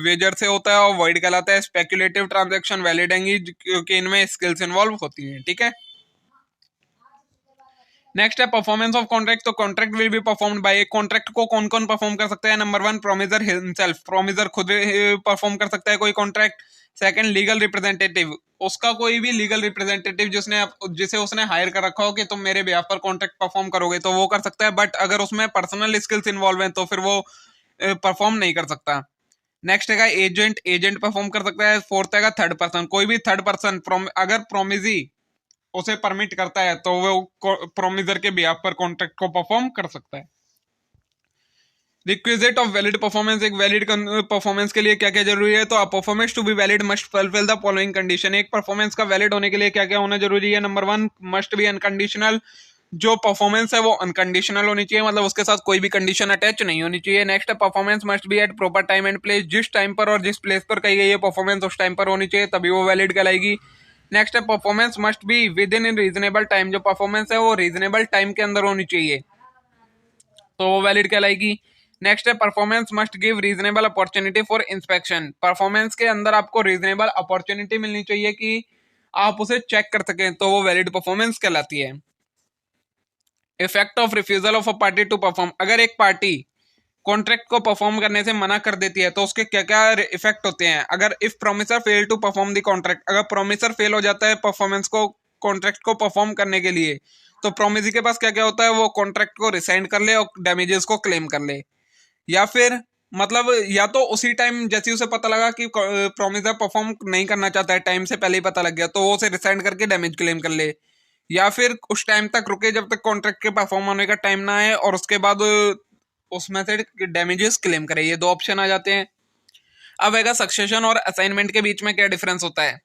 वेजर से होता है और वॉइड कहलाता है। स्पेक्युलेटिव ट्रांजैक्शन वैलिड है क्योंकि इनमें स्किल्स इन्वॉल्व होती हैं। ठीक है। नेक्स्ट है परफॉर्मेंस ऑफ कॉन्ट्रैक्ट। तो contract will be performed by, एक कॉन्ट्रैक्ट को कौन कौन परफॉर्म कर सकता है? नंबर 1 प्रोमिसर हिमसेल्फ, प्रोमिसर खुद परफॉर्म कर सकता है कोई कॉन्ट्रैक्ट। सेकंड लीगल रिप्रेजेंटेटिव, उसका कोई भी लीगल रिप्रेजेंटेटिव जिसे उसने हायर कर रखा हो कि तुम मेरे बिहाफ पर कॉन्ट्रैक्ट परफॉर्म करोगे, तो वो कर सकता है, बट अगर उसमें पर्सनल स्किल्स इन्वॉल्व हैं तो फिर वो परफॉर्म नहीं कर सकता। नेक्स्ट है एजेंट, एजेंट परफॉर्म कर सकता है। फोर्थ है थर्ड पर्सन, कोई भी थर्ड पर्सन अगर प्रोमिजी उसे परमिट करता है तो वो प्रोमिसर के बिहाफ पर कॉन्ट्रैक्ट को परफॉर्म कर सकता है। रिक्विजिट ऑफ वैलिड परफॉर्मेंस, एक वैलिड परफॉर्मेंस के लिए क्या क्या जरूरी है? तो a performance to be valid must fulfil the following condition. एक परफॉर्मेंस का वैलिड होने के लिए क्या क्या होना जरूरी है? नंबर 1 मस्ट बी अनकंडीशनल, जो परफॉर्मेंस है वो अनकंडीशनल होनी चाहिए, मतलब उसके साथ कोई भी कंडीशन अटैच नहीं होनी चाहिए। नेक्स्ट है performance must be at proper time and place, जिस टाइम पर और जिस प्लेस पर कही गई है परफॉर्मेंस उस टाइम पर होनी चाहिए, तभी वो वैलिड कहलाएगी। नेक्स्ट है performance must be with in reasonable time, जो परफॉर्मेंस है वो रीजनेबल टाइम के अंदर होनी चाहिए, तो वो वैलिड कहलाएगी। नेक्स्ट है performance must give reasonable opportunity for inspection, performance के अंदर आपको रीजनेबल अपॉर्चुनिटी मिलनी चाहिए कि आप उसे चेक कर सकें, तो वो वैलिड परफॉर्मेंस कहलाती है। Effect of refusal of a party to perform, अगर एक पार्टी कॉन्ट्रैक्ट को परफॉर्म करने से मना कर देती है तो उसके क्या क्या इफेक्ट होते हैं? अगर if promisor fail to perform the contract, अगर प्रोमिसर फेल हो जाता है परफॉर्मेंस को कॉन्ट्रैक्ट को परफॉर्म करने के लिए, तो प्रोमिसर के पास क्या क्या होता है? वो कॉन्ट्रैक्ट को रिसाइंड कर ले और डैमेजेस को क्लेम कर ले, या फिर मतलब या तो उसी टाइम जैसे उसे पता लगा कि प्रोमिसर परफॉर्म नहीं करना चाहता है, टाइम से पहले ही पता लग गया, तो वो उसे रिसाइंड करके डैमेज क्लेम कर ले, या फिर उस टाइम तक रुके जब तक कॉन्ट्रैक्ट के परफॉर्म होने का टाइम ना आए और उसके बाद उसमें से डैमेजेस क्लेम करे। ये दो ऑप्शन आ जाते हैं। अब आएगा सक्सेशन और असाइनमेंट के बीच में क्या डिफरेंस होता है?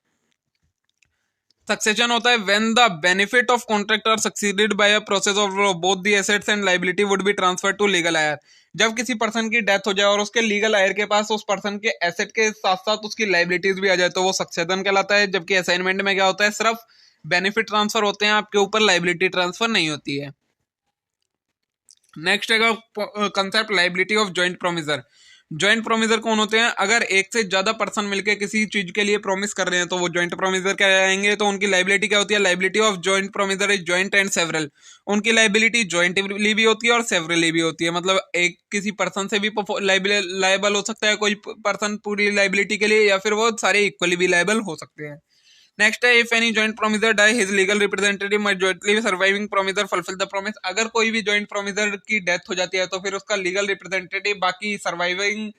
सक्सेशन होता है when the benefit of contract are succeeded by a process of both the assets and liability would be transferred to legal heir. जब किसी पर्सन की डेथ हो जाए और उसके लीगल हायर के पास उस पर्सन के एसेट के साथ साथ उसकी लायबिलिटीज भी आ जाए तो वो सक्सेशन कहलाता है। जबकि असाइनमेंट में क्या होता है? सिर्फ बेनिफिट ट्रांसफर होते हैं, आपके ऊपर लायबिलिटी ट्रांसफर नहीं होती है। नेक्स्ट है concept liability of joint promisor. Joint promisor कौन होते हैं? अगर एक से ज्यादा पर्सन मिलकर किसी चीज के लिए प्रॉमिस कर रहे हैं तो वो जॉइंट प्रोमिसर कहलाएंगे। तो उनकी लाइबिलिटी क्या होती है? Liability of joint promisor is joint and several. उनकी लाइबिलिटी जॉइंटली भी होती है और सेवरली भी होती है। मतलब एक किसी पर्सन से भी लाइबल हो सकता है कोई पर्सन पूरी लाइबिलिटी के लिए, या फिर वो सारे इक्वली भी लाइबल हो सकते हैं। नेक्स्ट है, if any joint promisor die his legal representative might jointly surviving promisor fulfil the promise. अगर कोई भी जॉइंट प्रोमिसर की डेथ हो जाती है तो फिर उसका लीगल रिप्रेजेंटेटिव बाकी सर्वाइविंग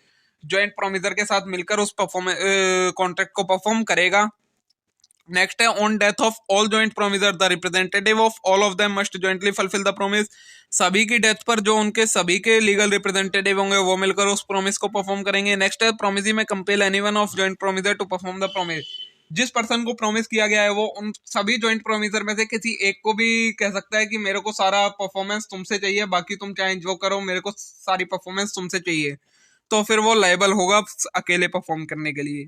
जॉइंट प्रोमिसर के साथ मिलकर उस कॉन्ट्रैक्ट को परफॉर्म करेगा। नेक्स्ट है, on death of all joint promisor the representative of all of them must jointly fulfil the promise. सभी की डेथ पर जो उनके सभी के लीगल रिप्रेजेंटेटिव होंगे वो मिलकर उस प्रॉमिस को परफॉर्म करेंगे। नेक्स्ट है, प्रोमिसी में compel anyone of joint promisor to perform the promise. जिस पर्सन को प्रॉमिस किया गया है वो उन सभी जॉइंट प्रोमिसर में से किसी एक को भी कह सकता है कि मेरे को सारा परफॉर्मेंस तुमसे चाहिए, बाकी तुम चाहे जो करो, मेरे को सारी परफॉर्मेंस तुमसे चाहिए। तो फिर वो लायबल होगा अकेले परफॉर्म करने के लिए।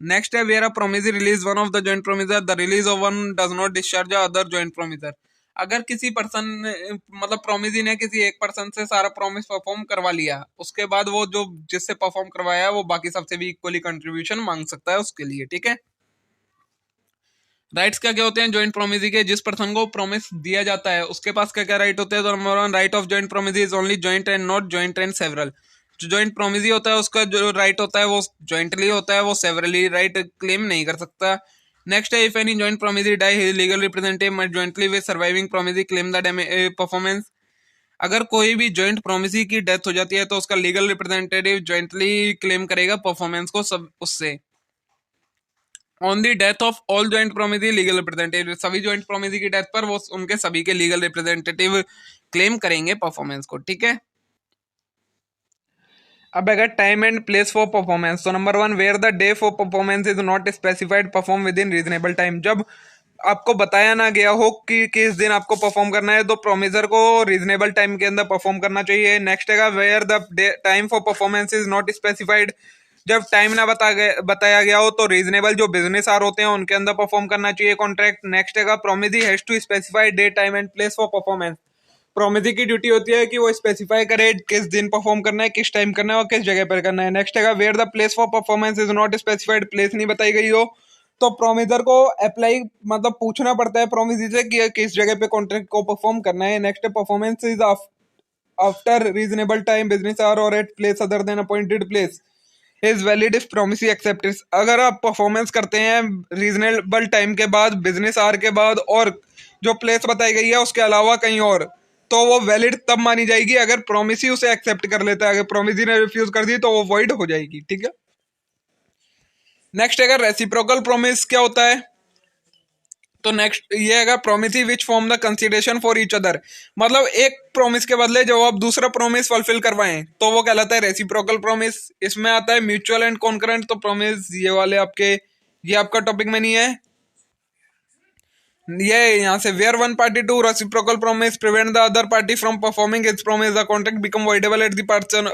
नेक्स्ट है, where a promisee release one of the joint promisor the release of one does not discharge other joint promisor. अगर किसी पर्सन मतलब प्रोमिसी ने किसी एक पर्सन से सारा प्रॉमिस परफॉर्म करवा लिया, उसके बाद वो जो जिससे परफॉर्म करवाया है वो बाकी सबसे भी इक्वली कंट्रीब्यूशन मांग सकता है उसके लिए। ठीक है, राइट्स क्या क्या होते हैं जॉइंट प्रोमिसी के? जिस पर्सन को प्रॉमिस दिया जाता है उसके पास क्या क्या राइट होते हैं? तो number one, right of joint promisee is only joint and not joint and several. जो जॉइंट प्रोमिसी होता है उसका जो राइट होता है वो जॉइंटली होता है, वो सेवरली राइट क्लेम नहीं कर सकता। नेक्स्ट है, if any joint promisee die his legal representative might jointly with surviving promisee claim the performance. अगर कोई भी जॉइंट प्रोमिसी की डेथ हो जाती है तो उसका लीगल रिप्रेजेंटेटिव जॉइंटली क्लेम करेगा परफॉर्मेंस को सब उससे। On the death of all joint promisee legal representative, सभी जॉइंट प्रोमिसी की डेथ पर वो उनके सभी के लीगल रिप्रेजेंटेटिव क्लेम करेंगे परफॉर्मेंस को। ठीक है, अब अगर time and place for performance, तो number one, where the day for performance is not specified perform within reasonable time. जब आपको बताया ना गया हो कि किस दिन आपको परफॉर्म करना है तो प्रोमिसर को रीजनेबल टाइम के अंदर परफॉर्म करना चाहिए। नेक्स्ट है, where the time for performance is not specified, जब टाइम ना बताया गया हो तो रीजनेबल जो बिजनेस आवर होते हैं उनके अंदर परफॉर्म करना चाहिए कॉन्ट्रैक्ट। नेक्स्ट है, promisee has to specify day time and place for performance. Promisee की ड्यूटी होती है कि वो स्पेसिफाई करे किस दिन परफॉर्म करना है, किस टाइम करना है और किस जगह पर करना है। नेक्स्ट है, where the place for performance is not specified, place नहीं बताई गई हो तो प्रोमिसर को अप्लाई मतलब पूछना पड़ता है प्रोमिसी से कि किस जगह पे कॉन्ट्रैक्ट को परफॉर्म करना है। Next performance is after reasonable time business hour or at place other than appointed place is valid if promisee accepted. अगर आप परफॉर्मेंस करते हैं रीजनेबल टाइम के बाद, बिजनेस आवर के बाद और जो प्लेस बताई गई है उसके अलावा कहीं और, तो वो वैलिड तब मानी जाएगी अगर प्रोमिसी उसे एक्सेप्ट कर लेता है। अगर प्रोमिसी ने रिफ्यूज कर दी तो वो वॉइड हो जाएगी। ठीक है, नेक्स्ट अगर रेसिप्रोकल प्रॉमिस क्या होता है, तो नेक्स्ट ये है promisee which form the consideration for each other. मतलब एक प्रॉमिस के बदले जब आप दूसरा प्रॉमिस फुलफिल करवाएं तो वो कहलाता है रेसिप्रोकल प्रॉमिस। इसमें आता है म्यूचुअल एंड कॉन्करेंट, तो प्रॉमिस ये वाले आपके, ये आपका टॉपिक में नहीं है, ये यहाँ से where one party to reciprocal promise prevent the other party from performing its promise the contract become voidable at the person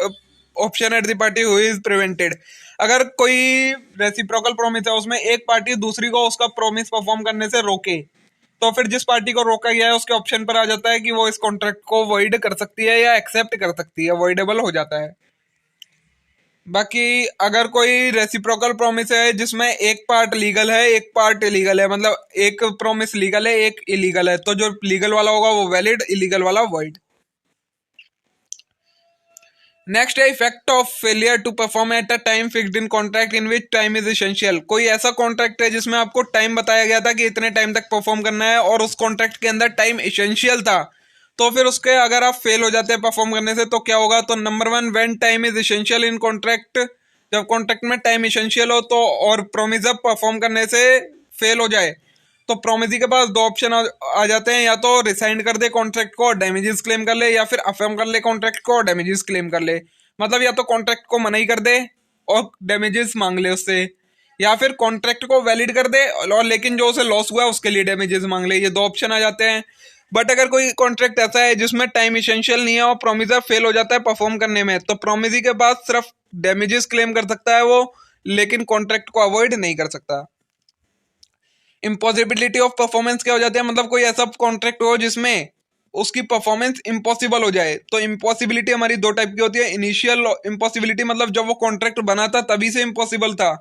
option at the party who is prevented. अगर कोई रेसिप्रोकल प्रॉमिस है उसमें एक पार्टी दूसरी को उसका promise perform करने से रोके तो फिर जिस पार्टी को रोका गया है उसके ऑप्शन पर आ जाता है कि वो इस कॉन्ट्रैक्ट को वॉइड कर सकती है या एक्सेप्ट कर सकती है, वॉइडेबल हो जाता है। बाकी अगर कोई रेसिप्रोकल प्रॉमिस है जिसमें एक पार्ट लीगल है एक पार्ट इलीगल है, मतलब एक प्रॉमिस लीगल है एक इलीगल है, तो जो लीगल वाला होगा वो वैलिड, इलीगल वाला वॉइड। नेक्स्ट है effect of failure to perform at a time fixed in contract in which time is essential. कोई ऐसा कॉन्ट्रैक्ट है जिसमें आपको टाइम बताया गया था कि इतने टाइम तक परफॉर्म करना है और उस कॉन्ट्रैक्ट के अंदर टाइम एसेंशियल था, तो फिर उसके अगर आप फेल हो जाते हैं परफॉर्म करने से तो क्या होगा? तो number one, when time is essential in contract, जब कॉन्ट्रैक्ट में टाइम एसेंशियल हो तो और प्रोमिस परफॉर्म करने से फेल हो जाए तो प्रोमिसी के पास दो ऑप्शन आ जाते हैं, या तो रिसाइन कर दे कॉन्ट्रैक्ट को और डैमेजेस क्लेम कर ले, या फिर अफर्म कर ले कॉन्ट्रैक्ट को और डैमेजेस क्लेम कर ले। मतलब या तो कॉन्ट्रैक्ट को मना ही कर दे और डैमेजेस मांग ले उससे, या फिर कॉन्ट्रैक्ट को वैलिड कर दे और लेकिन जो उसे लॉस हुआ है उसके लिए डैमेजेस मांग ले। ये दो ऑप्शन आ जाते हैं। बट अगर कोई कॉन्ट्रैक्ट ऐसा है जिसमें टाइम इसेंशियल नहीं है और प्रोमिसर फेल हो जाता है परफॉर्म करने में, तो प्रोमिसी के पास सिर्फ डैमेजेस क्लेम कर सकता है वो, लेकिन कॉन्ट्रैक्ट को अवॉइड नहीं कर सकता। इम्पॉसिबिलिटी ऑफ परफॉर्मेंस क्या हो जाती है? मतलब कोई ऐसा कॉन्ट्रैक्ट हो जिसमें उसकी परफॉर्मेंस इम्पॉसिबल हो जाए। तो इम्पॉसिबिलिटी हमारी दो टाइप की होती है। इनिशियल इम्पॉसिबिलिटी मतलब जब वो कॉन्ट्रैक्ट बना था तभी से इम्पॉसिबल था,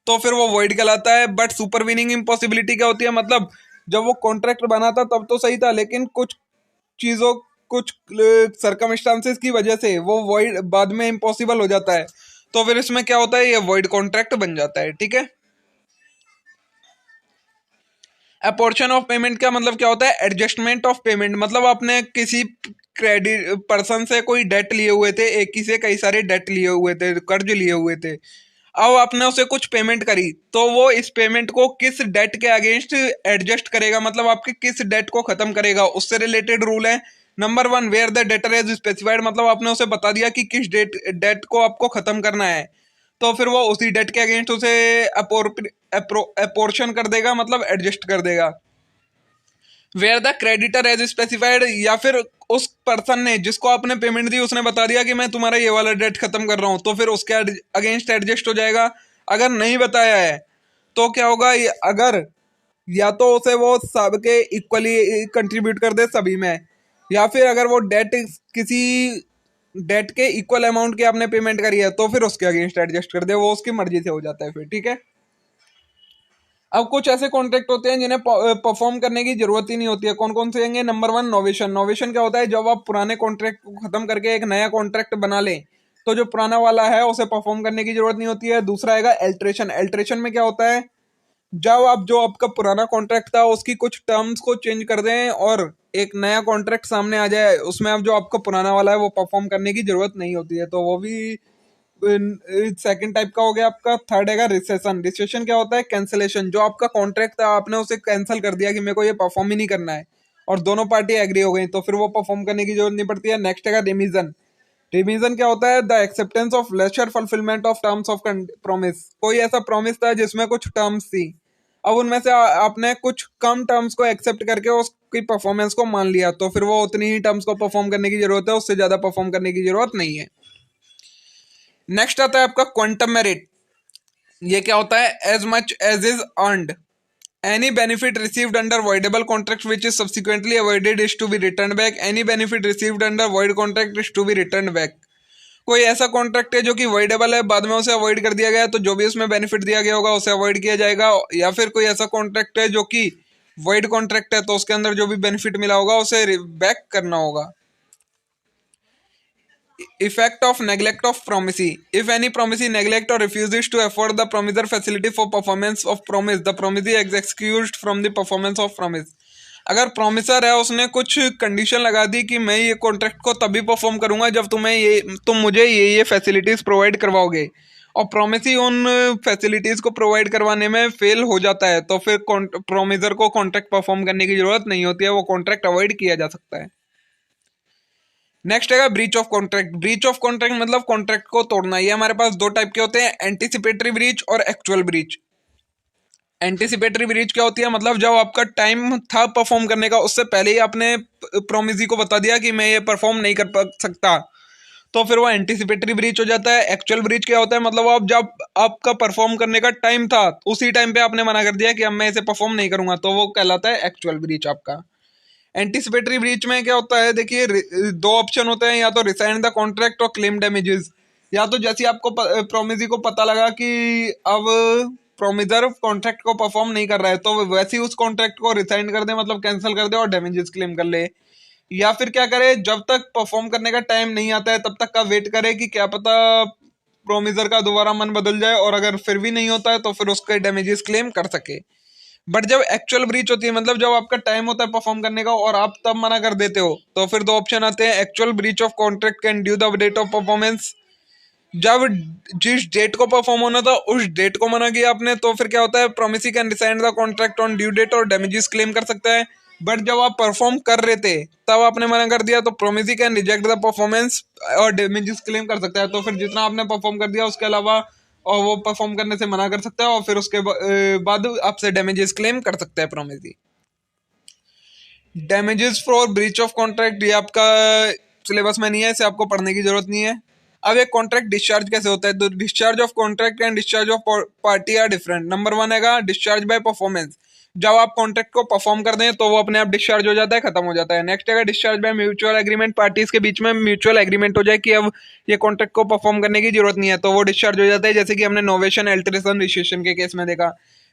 तो फिर वो वॉइड कहलाता है। बट सुपरवीनिंग इम्पॉसिबिलिटी क्या होती है, मतलब जब वो कॉन्ट्रैक्ट बना था तब तो सही था, लेकिन चीजों कुछ सरकमस्टांसेस की वजह से वो वॉइड बाद में इम्पॉसिबल हो जाता है, तो फिर इसमें क्या होता है, ये वॉइड कॉन्ट्रैक्ट बन जाता है। ठीक है। अपोर्शन ऑफ पेमेंट का मतलब क्या होता है, एडजस्टमेंट ऑफ पेमेंट, मतलब आपने किसी क्रेडिट पर्सन से कोई डेट लिए हुए थे, एक ही से कई सारे डेट लिए हुए थे, कर्ज लिए हुए थे। अब आपने उसे कुछ पेमेंट करी, तो वो इस पेमेंट को किस डेट के अगेंस्ट एडजस्ट करेगा, मतलब आपके किस डेट को खत्म करेगा, उससे रिलेटेड रूल है। Number one, where the debtor is specified, मतलब आपने उसे बता दिया कि किस डेट को आपको खत्म करना है, तो फिर वो उसी डेट के अगेंस्ट उसे अपोर्शन कर देगा, मतलब एडजस्ट कर देगा। Where the creditor as specified, या फिर उस पर्सन ने जिसको आपने पेमेंट दी उसने बता दिया कि मैं तुम्हारा ये वाला डेट खत्म कर रहा हूं, तो फिर उसके अगेंस्ट एडजस्ट हो जाएगा। अगर नहीं बताया है तो क्या होगा, अगर या तो उसे वो सबके इक्वली कंट्रीब्यूट कर दे सभी में, या फिर अगर वो डेट किसी डेट के इक्वल अमाउंट की आपने पेमेंट करी है तो फिर उसके अगेंस्ट एडजस्ट कर दे, वो उसकी मर्जी से हो जाता है फिर। ठीक है। अब कुछ ऐसे कॉन्ट्रैक्ट होते हैं जिन्हें परफॉर्म करने की जरूरत ही नहीं होती है। कौन कौन से होंगे, नंबर वन, नोवेशन। नोवेशन क्या होता है, जब आप पुराने कॉन्ट्रैक्ट को खत्म करके एक नया कॉन्ट्रैक्ट बना लें तो जो पुराना वाला है उसे परफॉर्म करने की जरूरत नहीं होती है। दूसरा आएगा एल्ट्रेशन। एल्ट्रेशन में क्या होता है, जब आप जो आपका पुराना कॉन्ट्रैक्ट था उसकी कुछ टर्म्स को चेंज कर दें और एक नया कॉन्ट्रैक्ट सामने आ जाए, उसमें अब जो आपका पुराना वाला है वो परफॉर्म करने की जरूरत नहीं होती है, तो वो भी सेकंड टाइप का हो गया आपका। थर्ड हैगा रिसेशन। रिसेशन क्या होता है, कैंसिलेशन। जो आपका कॉन्ट्रैक्ट था आपने उसे कैंसिल कर दिया कि मेरे को ये परफॉर्म ही नहीं करना है, और दोनों पार्टी एग्री हो गई, तो फिर वो परफॉर्म करने की जरूरत नहीं पड़ती है। नेक्स्ट हैगा रिमीजन। रिमीजन क्या होता है, the acceptance of lesser fulfilment of terms of promise. कोई ऐसा प्रॉमिस था जिसमें कुछ टर्म्स थी, अब उनमें से आपने कुछ कम टर्म्स को एक्सेप्ट करके उसकी परफॉर्मेंस को मान लिया, तो फिर वो उतनी ही टर्म्स को परफॉर्म करने की जरूरत है, उससे ज्यादा परफॉर्म करने की जरूरत नहीं है। नेक्स्ट आता है आपका क्वांटम मेरिट। ये क्या होता है, as much as is earned, any benefit received under voidable contract which is subsequently avoided is to be returned back, any benefit received under void contract is to be returned back। कोई ऐसा contract है जो कि voidable है, बाद में उसे avoid कर दिया गया, तो जो भी उसमें बेनिफिट दिया गया होगा उसे अवॉइड किया जाएगा। या फिर कोई ऐसा कॉन्ट्रैक्ट है जो कि वॉइड कॉन्ट्रैक्ट है, तो उसके अंदर जो भी बेनिफिट मिला होगा उसे बैक करना होगा। Effect of neglect of promisee. If any promisee neglect or refuses to afford the promiser facility for performance of promise, the promisee is excused from the performance of promise। अगर promisor है उसने कुछ condition लगा दी कि मैं ये contract को तभी परफॉर्म करूंगा जब तुम मुझे ये फैसिलिटीज प्रोवाइड करवाओगे, और प्रोमिसी उन फैसिलिटीज को प्रोवाइड करवाने में फेल हो जाता है, तो फिर प्रोमिसर को कॉन्ट्रैक्ट परफॉर्म करने की जरूरत नहीं होती है, वो कॉन्ट्रैक्ट अवॉइड किया जा सकता है। नेक्स्ट है breach of contract. Breach of contract मतलब कॉन्ट्रैक्ट को तोड़ना। ये हमारे पास दो टाइप के होते हैं, एंटीसिपेटरी ब्रीच और एक्चुअल ब्रीच। एंटीसिपेटरी ब्रीच क्या होती है, मतलब जब आपका टाइम था परफॉर्म करने का उससे पहले ही आपने प्रोमिसी को बता दिया कि मैं ये परफॉर्म नहीं कर सकता, तो फिर वो एंटीसिपेटरी ब्रीच हो जाता है। एक्चुअल ब्रीच क्या होता है, मतलब आप जब आपका परफॉर्म करने का टाइम था उसी टाइम पे आपने मना कर दिया कि अब मैं इसे परफॉर्म नहीं करूंगा, तो वो कहलाता है एक्चुअल ब्रीच आपका। एंटीसिपेटरी ब्रीच में क्या होता है, देखिए दो ऑप्शन होते हैं, या तो रिसाइन द कॉन्ट्रैक्ट और क्लेम डैमेजेस। या तो जैसे आपको प्रोमिसी को पता लगा कि अब प्रोमिसर कॉन्ट्रैक्ट को परफॉर्म नहीं कर रहा है, तो वैसे ही उस कॉन्ट्रैक्ट को रिसाइन कर दे, मतलब कैंसिल कर दे और डैमेजेस क्लेम कर ले। या फिर क्या करे, जब तक परफॉर्म करने का टाइम नहीं आता है तब तक का वेट करे कि क्या पता प्रोमिसर का दोबारा मन बदल जाए, और अगर फिर भी नहीं होता है तो फिर उसके डैमेजेस क्लेम कर सके। बट जब एक्चुअल ब्रीच होती है, मतलब जब आपका टाइम होता है परफॉर्म करने का और आप तब मना कर देते हो, तो फिर दो ऑप्शन आते हैं, actual breach of contract can due the date of performance. जब जिस डेट को परफॉर्म होना था उस डेट को मना किया आपने, तो फिर क्या होता है, promisee can rescind the contract on due date और डैमेजेस क्लेम कर सकता है। बट जब आप परफॉर्म कर रहे थे तब आपने मना कर दिया, तो promisee can reject the performance और डैमेजेस क्लेम कर सकता है। तो फिर जितना आपने परफॉर्म कर दिया उसके अलावा और वो परफॉर्म करने से मना कर सकता है, और फिर उसके बाद आपसे डैमेजेस क्लेम कर सकता है promisee. Damages for breach of contract ये आपका सिलेबस में नहीं है, इसे आपको पढ़ने की जरूरत नहीं है। अब एक कॉन्ट्रैक्ट डिस्चार्ज कैसे होता है, तो discharge of contract and discharge of party are different. Number 1 हैगा डिस्चार्ज बाय परफॉर्मेंस, जब आप कॉन्ट्रैक्ट को परफॉर्म कर दें तो वो अपने आप डिस्चार्ज हो जाता है, खत्म हो जाता है। नेक्स्ट है discharge by mutual agreement, parties के बीच में म्यूचुअल एग्रीमेंट हो जाए कि अब ये कॉन्ट्रैक्ट को परफॉर्म करने की जरूरत नहीं है, तो वो डिस्चार्ज हो जाता है, जैसे कि हमने नोवेशन एल्टरेशन रिसेशन के केस में देखा।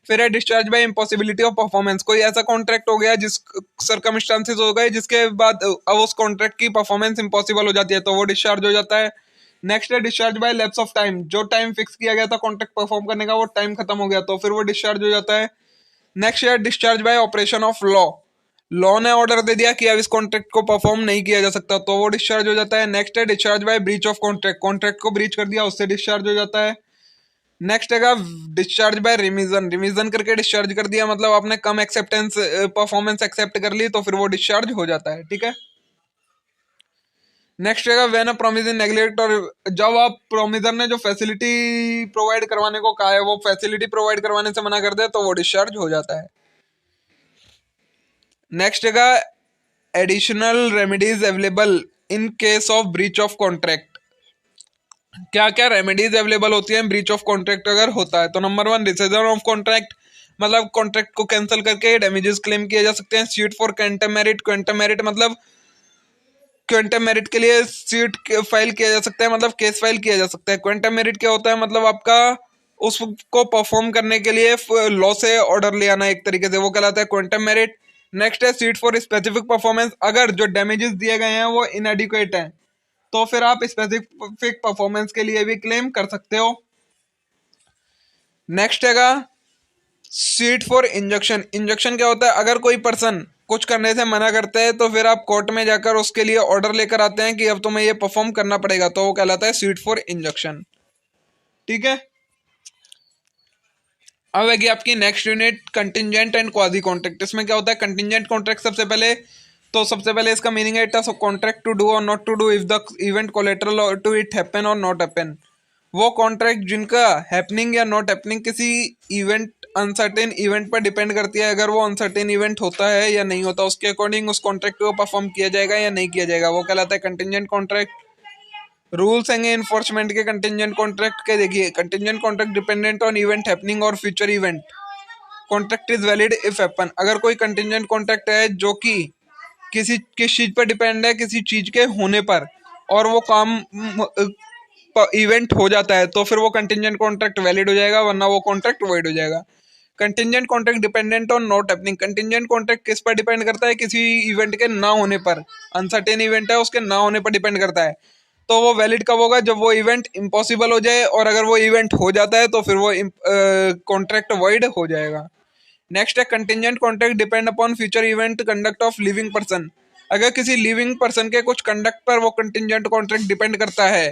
फिर है discharge by impossibility of performance, कोई ऐसा कॉन्ट्रैक्ट हो गया जिस सर्कमस्टांसेस हो गए जिसके बाद अब उस कॉन्ट्रैक्ट की परफॉर्मेंस इम्पॉसिबल हो जाती है, तो वो डिस्चार्ज हो जाता है। नेक्स्ट है discharge by lapse of time, जो टाइम फिक्स किया गया था कॉन्ट्रैक्ट परफॉर्म करने का वो टाइम खत्म हो गया, तो फिर वो डिस्चार्ज हो जाता है। नेक्स्ट है discharge by operation of law, law ने ऑर्डर दे दिया कि अब इस कॉन्ट्रैक्ट को परफॉर्म नहीं किया जा सकता, तो वो डिस्चार्ज हो जाता है। नेक्स्ट है discharge by breach of contract, contract को ब्रीच कर दिया उससे डिस्चार्ज हो जाता है। नेक्स्ट है डिस्चार्ज बाय रिमिजन, रिमिजन करके डिस्चार्ज कर दिया, मतलब आपने कम एक्सेप्टेंस परफॉर्मेंस एक्सेप्ट कर ली तो फिर वो डिस्चार्ज हो जाता है, ठीक है। नेक्स्ट है when a promise in neglect, और जब आप प्रोमिसर ने जो फैसिलिटी प्रोवाइड करवाने को कहा है वो फैसिलिटी प्रोवाइड करवाने से मना कर दे तो वो डिस्चार्ज हो जाता है। नेक्स्ट है additional remedies available in case of breach of contract, क्या क्या रेमेडीज अवेलेबल होती हैं ब्रीच ऑफ कॉन्ट्रैक्ट अगर होता है, तो नंबर 1 रिसेजन ऑफ कॉन्ट्रैक्ट, मतलब कॉन्ट्रैक्ट को कैंसिल करके डैमेजेस क्लेम किए जा सकते हैं। Suit for quantum merit, quantum merit मतलब क्वेंटम मेरिट के लिए सूट फाइल किया जा सकता है, मतलब केस फाइल किया जा सकता है। क्वेंटम मेरिट क्या होता है, मतलब आपका उसको परफॉर्म करने के लिए लॉ से ऑर्डर ले आना एक तरीके से, वो कहलाता है क्वेंटम मेरिट। नेक्स्ट है सूट फॉर स्पेसिफिक परफॉर्मेंस, अगर जो डैमेजेस दिए गए हैं वो इनएडिक्वेट हैं तो फिर आप स्पेसिफिक परफॉर्मेंस के लिए भी क्लेम कर सकते हो। नेक्स्ट हैगा सीट फॉर इंजक्शन, इंजक्शन क्या होता है, अगर कोई पर्सन कुछ करने से मना करता है तो फिर आप कोर्ट में जाकर उसके लिए ऑर्डर लेकर आते हैं कि अब तुम्हें ये परफॉर्म करना पड़ेगा, तो वो कहलाता है सीट फॉर इंजक्शन, ठीक है। अब आएगी आपकी next unit contingent and quasi contract. इसमें क्या होता है, कंटिंजेंट कॉन्ट्रैक्ट सबसे पहले इसका मीनिंग है it is contract to do or not to do if the event collateral to it happen or not happen, वो कॉन्ट्रैक्ट जिनका हैपनिंग या नॉट हैपनिंग किसी इवेंट अनसर्टेन इवेंट पर डिपेंड करती है, अगर वो अनसर्टेन इवेंट होता है या नहीं होता उसके अकॉर्डिंग उस कॉन्ट्रैक्ट को परफॉर्म किया जाएगा या नहीं किया जाएगा, वो कहलाता है contingent contract. Rules and enforcement के कंटिंजेंट कॉन्ट्रैक्ट के देखिए, contingent contract dependent on event happening or future event, contract is valid if happen, अगर कोई कंटिंजेंट कॉन्ट्रैक्ट है जो कि किस चीज पर डिपेंड है, किसी चीज के होने पर, और वो काम इवेंट हो जाता है तो फिर वो कंटिंजेंट कॉन्ट्रैक्ट वैलिड हो जाएगा, वरना वो कॉन्ट्रैक्ट वॉइड हो जाएगा। Contingent contract dependent on not happening, contingent contract किस पर डिपेंड करता है, किसी इवेंट के ना होने पर, अनसर्टेन इवेंट है उसके ना होने पर डिपेंड करता है, तो वो वैलिड कब होगा, जब वो इवेंट इम्पॉसिबल हो जाए, और अगर वो इवेंट हो जाता है तो फिर वो कॉन्ट्रैक्ट वॉइड हो जाएगा। नेक्स्ट है contingent contract depend upon future event conduct of living person, अगर किसी लिविंग पर्सन के कुछ कंडक्ट पर वो कंटिंजेंट कॉन्ट्रैक्ट डिपेंड करता है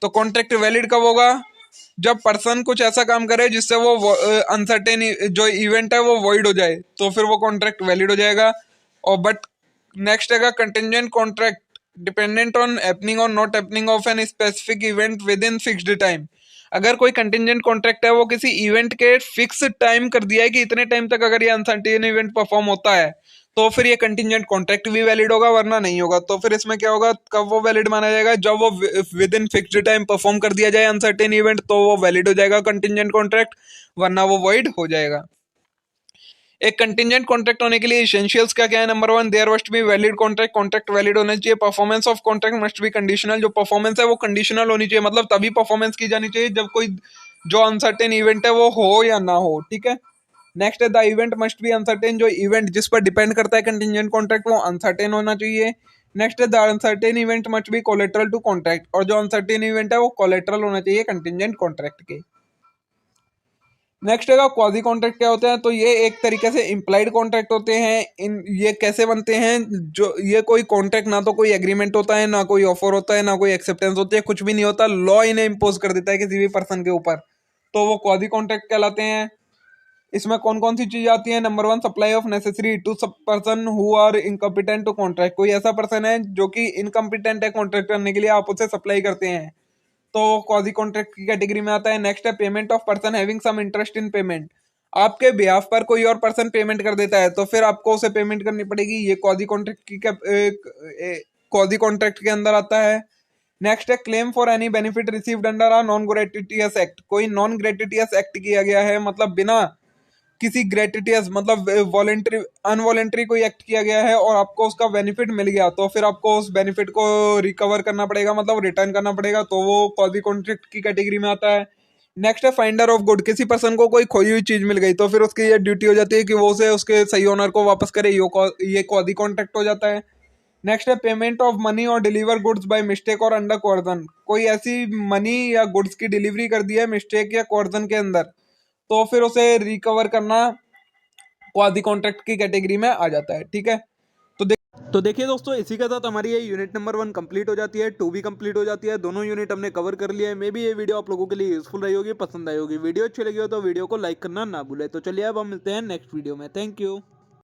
तो कॉन्ट्रैक्ट वैलिड कब होगा, जब पर्सन कुछ ऐसा काम करे जिससे वो अनसर्टेन जो इवेंट है वो वॉइड हो जाए, तो फिर वो कॉन्ट्रैक्ट वैलिड हो जाएगा। और बट नेक्स्ट है contingent contract dependent on happening or not happening of an specific event within fixed time, अगर कोई कंटिंजेंट कॉन्ट्रैक्ट है वो किसी इवेंट के फिक्स टाइम कर दिया है कि इतने टाइम तक अगर ये अनसर्टेन इवेंट परफॉर्म होता है तो फिर ये कंटिंजेंट कॉन्ट्रैक्ट भी वैलिड होगा, वरना नहीं होगा। तो फिर इसमें क्या होगा, कब वो वैलिड माना जाएगा, जब वो with in fixed time perform कर दिया जाए अनसर्टेन इवेंट, तो वो वैलिड हो जाएगा कंटिंजेंट कॉन्ट्रैक्ट, वरना वो वॉइड हो जाएगा। एक कंटिंजेंट कॉन्ट्रैक्ट होने के लिए एसेंशियल्स क्या क्या है, number 1 there must be valid contract, contract valid होना चाहिए। Performance of contract must be conditional, जो परफॉर्मेंस है वो कंडीशनल होनी चाहिए, मतलब तभी परफॉर्मेंस की जानी चाहिए जब कोई जो अनसर्टेन इवेंट है वो हो या ना हो, ठीक है। नेक्स्ट है the event must B uncertain, जो इवेंट जिस पर डिपेंड करता है कंटिंजेंट कॉन्ट्रैक्ट वो अनसर्टेन होना चाहिए। नेक्स्ट है the uncertain event must be collateral to contract, और जो अनसर्टेन इवेंट है वो कोलेटरल होना चाहिए कंटिंजेंट कॉन्ट्रैक्ट के। नेक्स्ट है क्वाजी कॉन्ट्रैक्ट क्या होते हैं, तो ये एक तरीके से इम्प्लाइड कॉन्ट्रैक्ट होते हैं। इन ये कैसे बनते हैं, जो ये कोई कॉन्ट्रैक्ट ना तो कोई एग्रीमेंट होता है, ना कोई ऑफर होता है, ना कोई एक्सेप्टेंस होती है, कुछ भी नहीं होता, लॉ इन्हें इम्पोज कर देता है किसी भी पर्सन के ऊपर, तो वो क्वाजी कॉन्ट्रैक्ट कहलाते हैं। इसमें कौन कौन सी चीज आती है, number 1 supply of necessary to person who are incompetent to contract, कोई ऐसा पर्सन है जो कि इनकम्पिटेंट है कॉन्ट्रैक्ट करने के लिए, आप उसे सप्लाई करते हैं, तो क्वाजी कॉन्ट्रैक्ट की कैटेगरी में आता है। नेक्स्ट है payment of person having some interest in payment, आपके बिहाफ पर कोई और पर्सन पेमेंट कर देता है तो फिर आपको उसे पेमेंट करनी पड़ेगी, ये क्वाजी कॉन्ट्रैक्ट के अंदर आता है। नेक्स्ट है claim for any benefit received under a non gratuitous act. कोई नॉन ग्रेटिटियस एक्ट किया गया है, मतलब बिना किसी ग्रेटिटियस मतलब वॉलेंट्री अनवॉलेंट्री कोई एक्ट किया गया है और आपको उसका बेनिफिट मिल गया, तो फिर आपको उस बेनिफिट को रिकवर करना पड़ेगा, मतलब रिटर्न करना पड़ेगा, तो वो क्वाजी कॉन्ट्रैक्ट की कैटेगरी में आता है। नेक्स्ट है फाइंडर ऑफ गुड। किसी पर्सन को कोई खोई हुई चीज मिल गई तो फिर उसकी ये ड्यूटी हो जाती है कि वो उसे उसके सही ओनर को वापस करे, ये क्वाजी कॉन्ट्रैक्ट हो जाता है। नेक्स्ट है पेमेंट ऑफ मनी और डिलीवर गुड्स बाय मिस्टेक और अंडर कोर्जन। कोई ऐसी मनी या गुड्स की डिलीवरी कर दी है मिस्टेक या कोर्जन के अंदर, तो फिर उसे रिकवर करना क्वाजी कॉन्ट्रैक्ट की कैटेगरी में आ जाता है। ठीक है, तो देखिए दोस्तों, इसी के साथ हमारी ये यूनिट नंबर 1 कंप्लीट हो जाती है, 2 भी कंप्लीट हो जाती है। दोनों यूनिट हमने कवर कर लिया है। मे भी ये वीडियो आप लोगों के लिए यूजफुल रही होगी, पसंद आई होगी। वीडियो अच्छी लगी हो तो वीडियो को लाइक करना ना भूले। तो चलिए अब हम मिलते हैं नेक्स्ट वीडियो में। Thank you.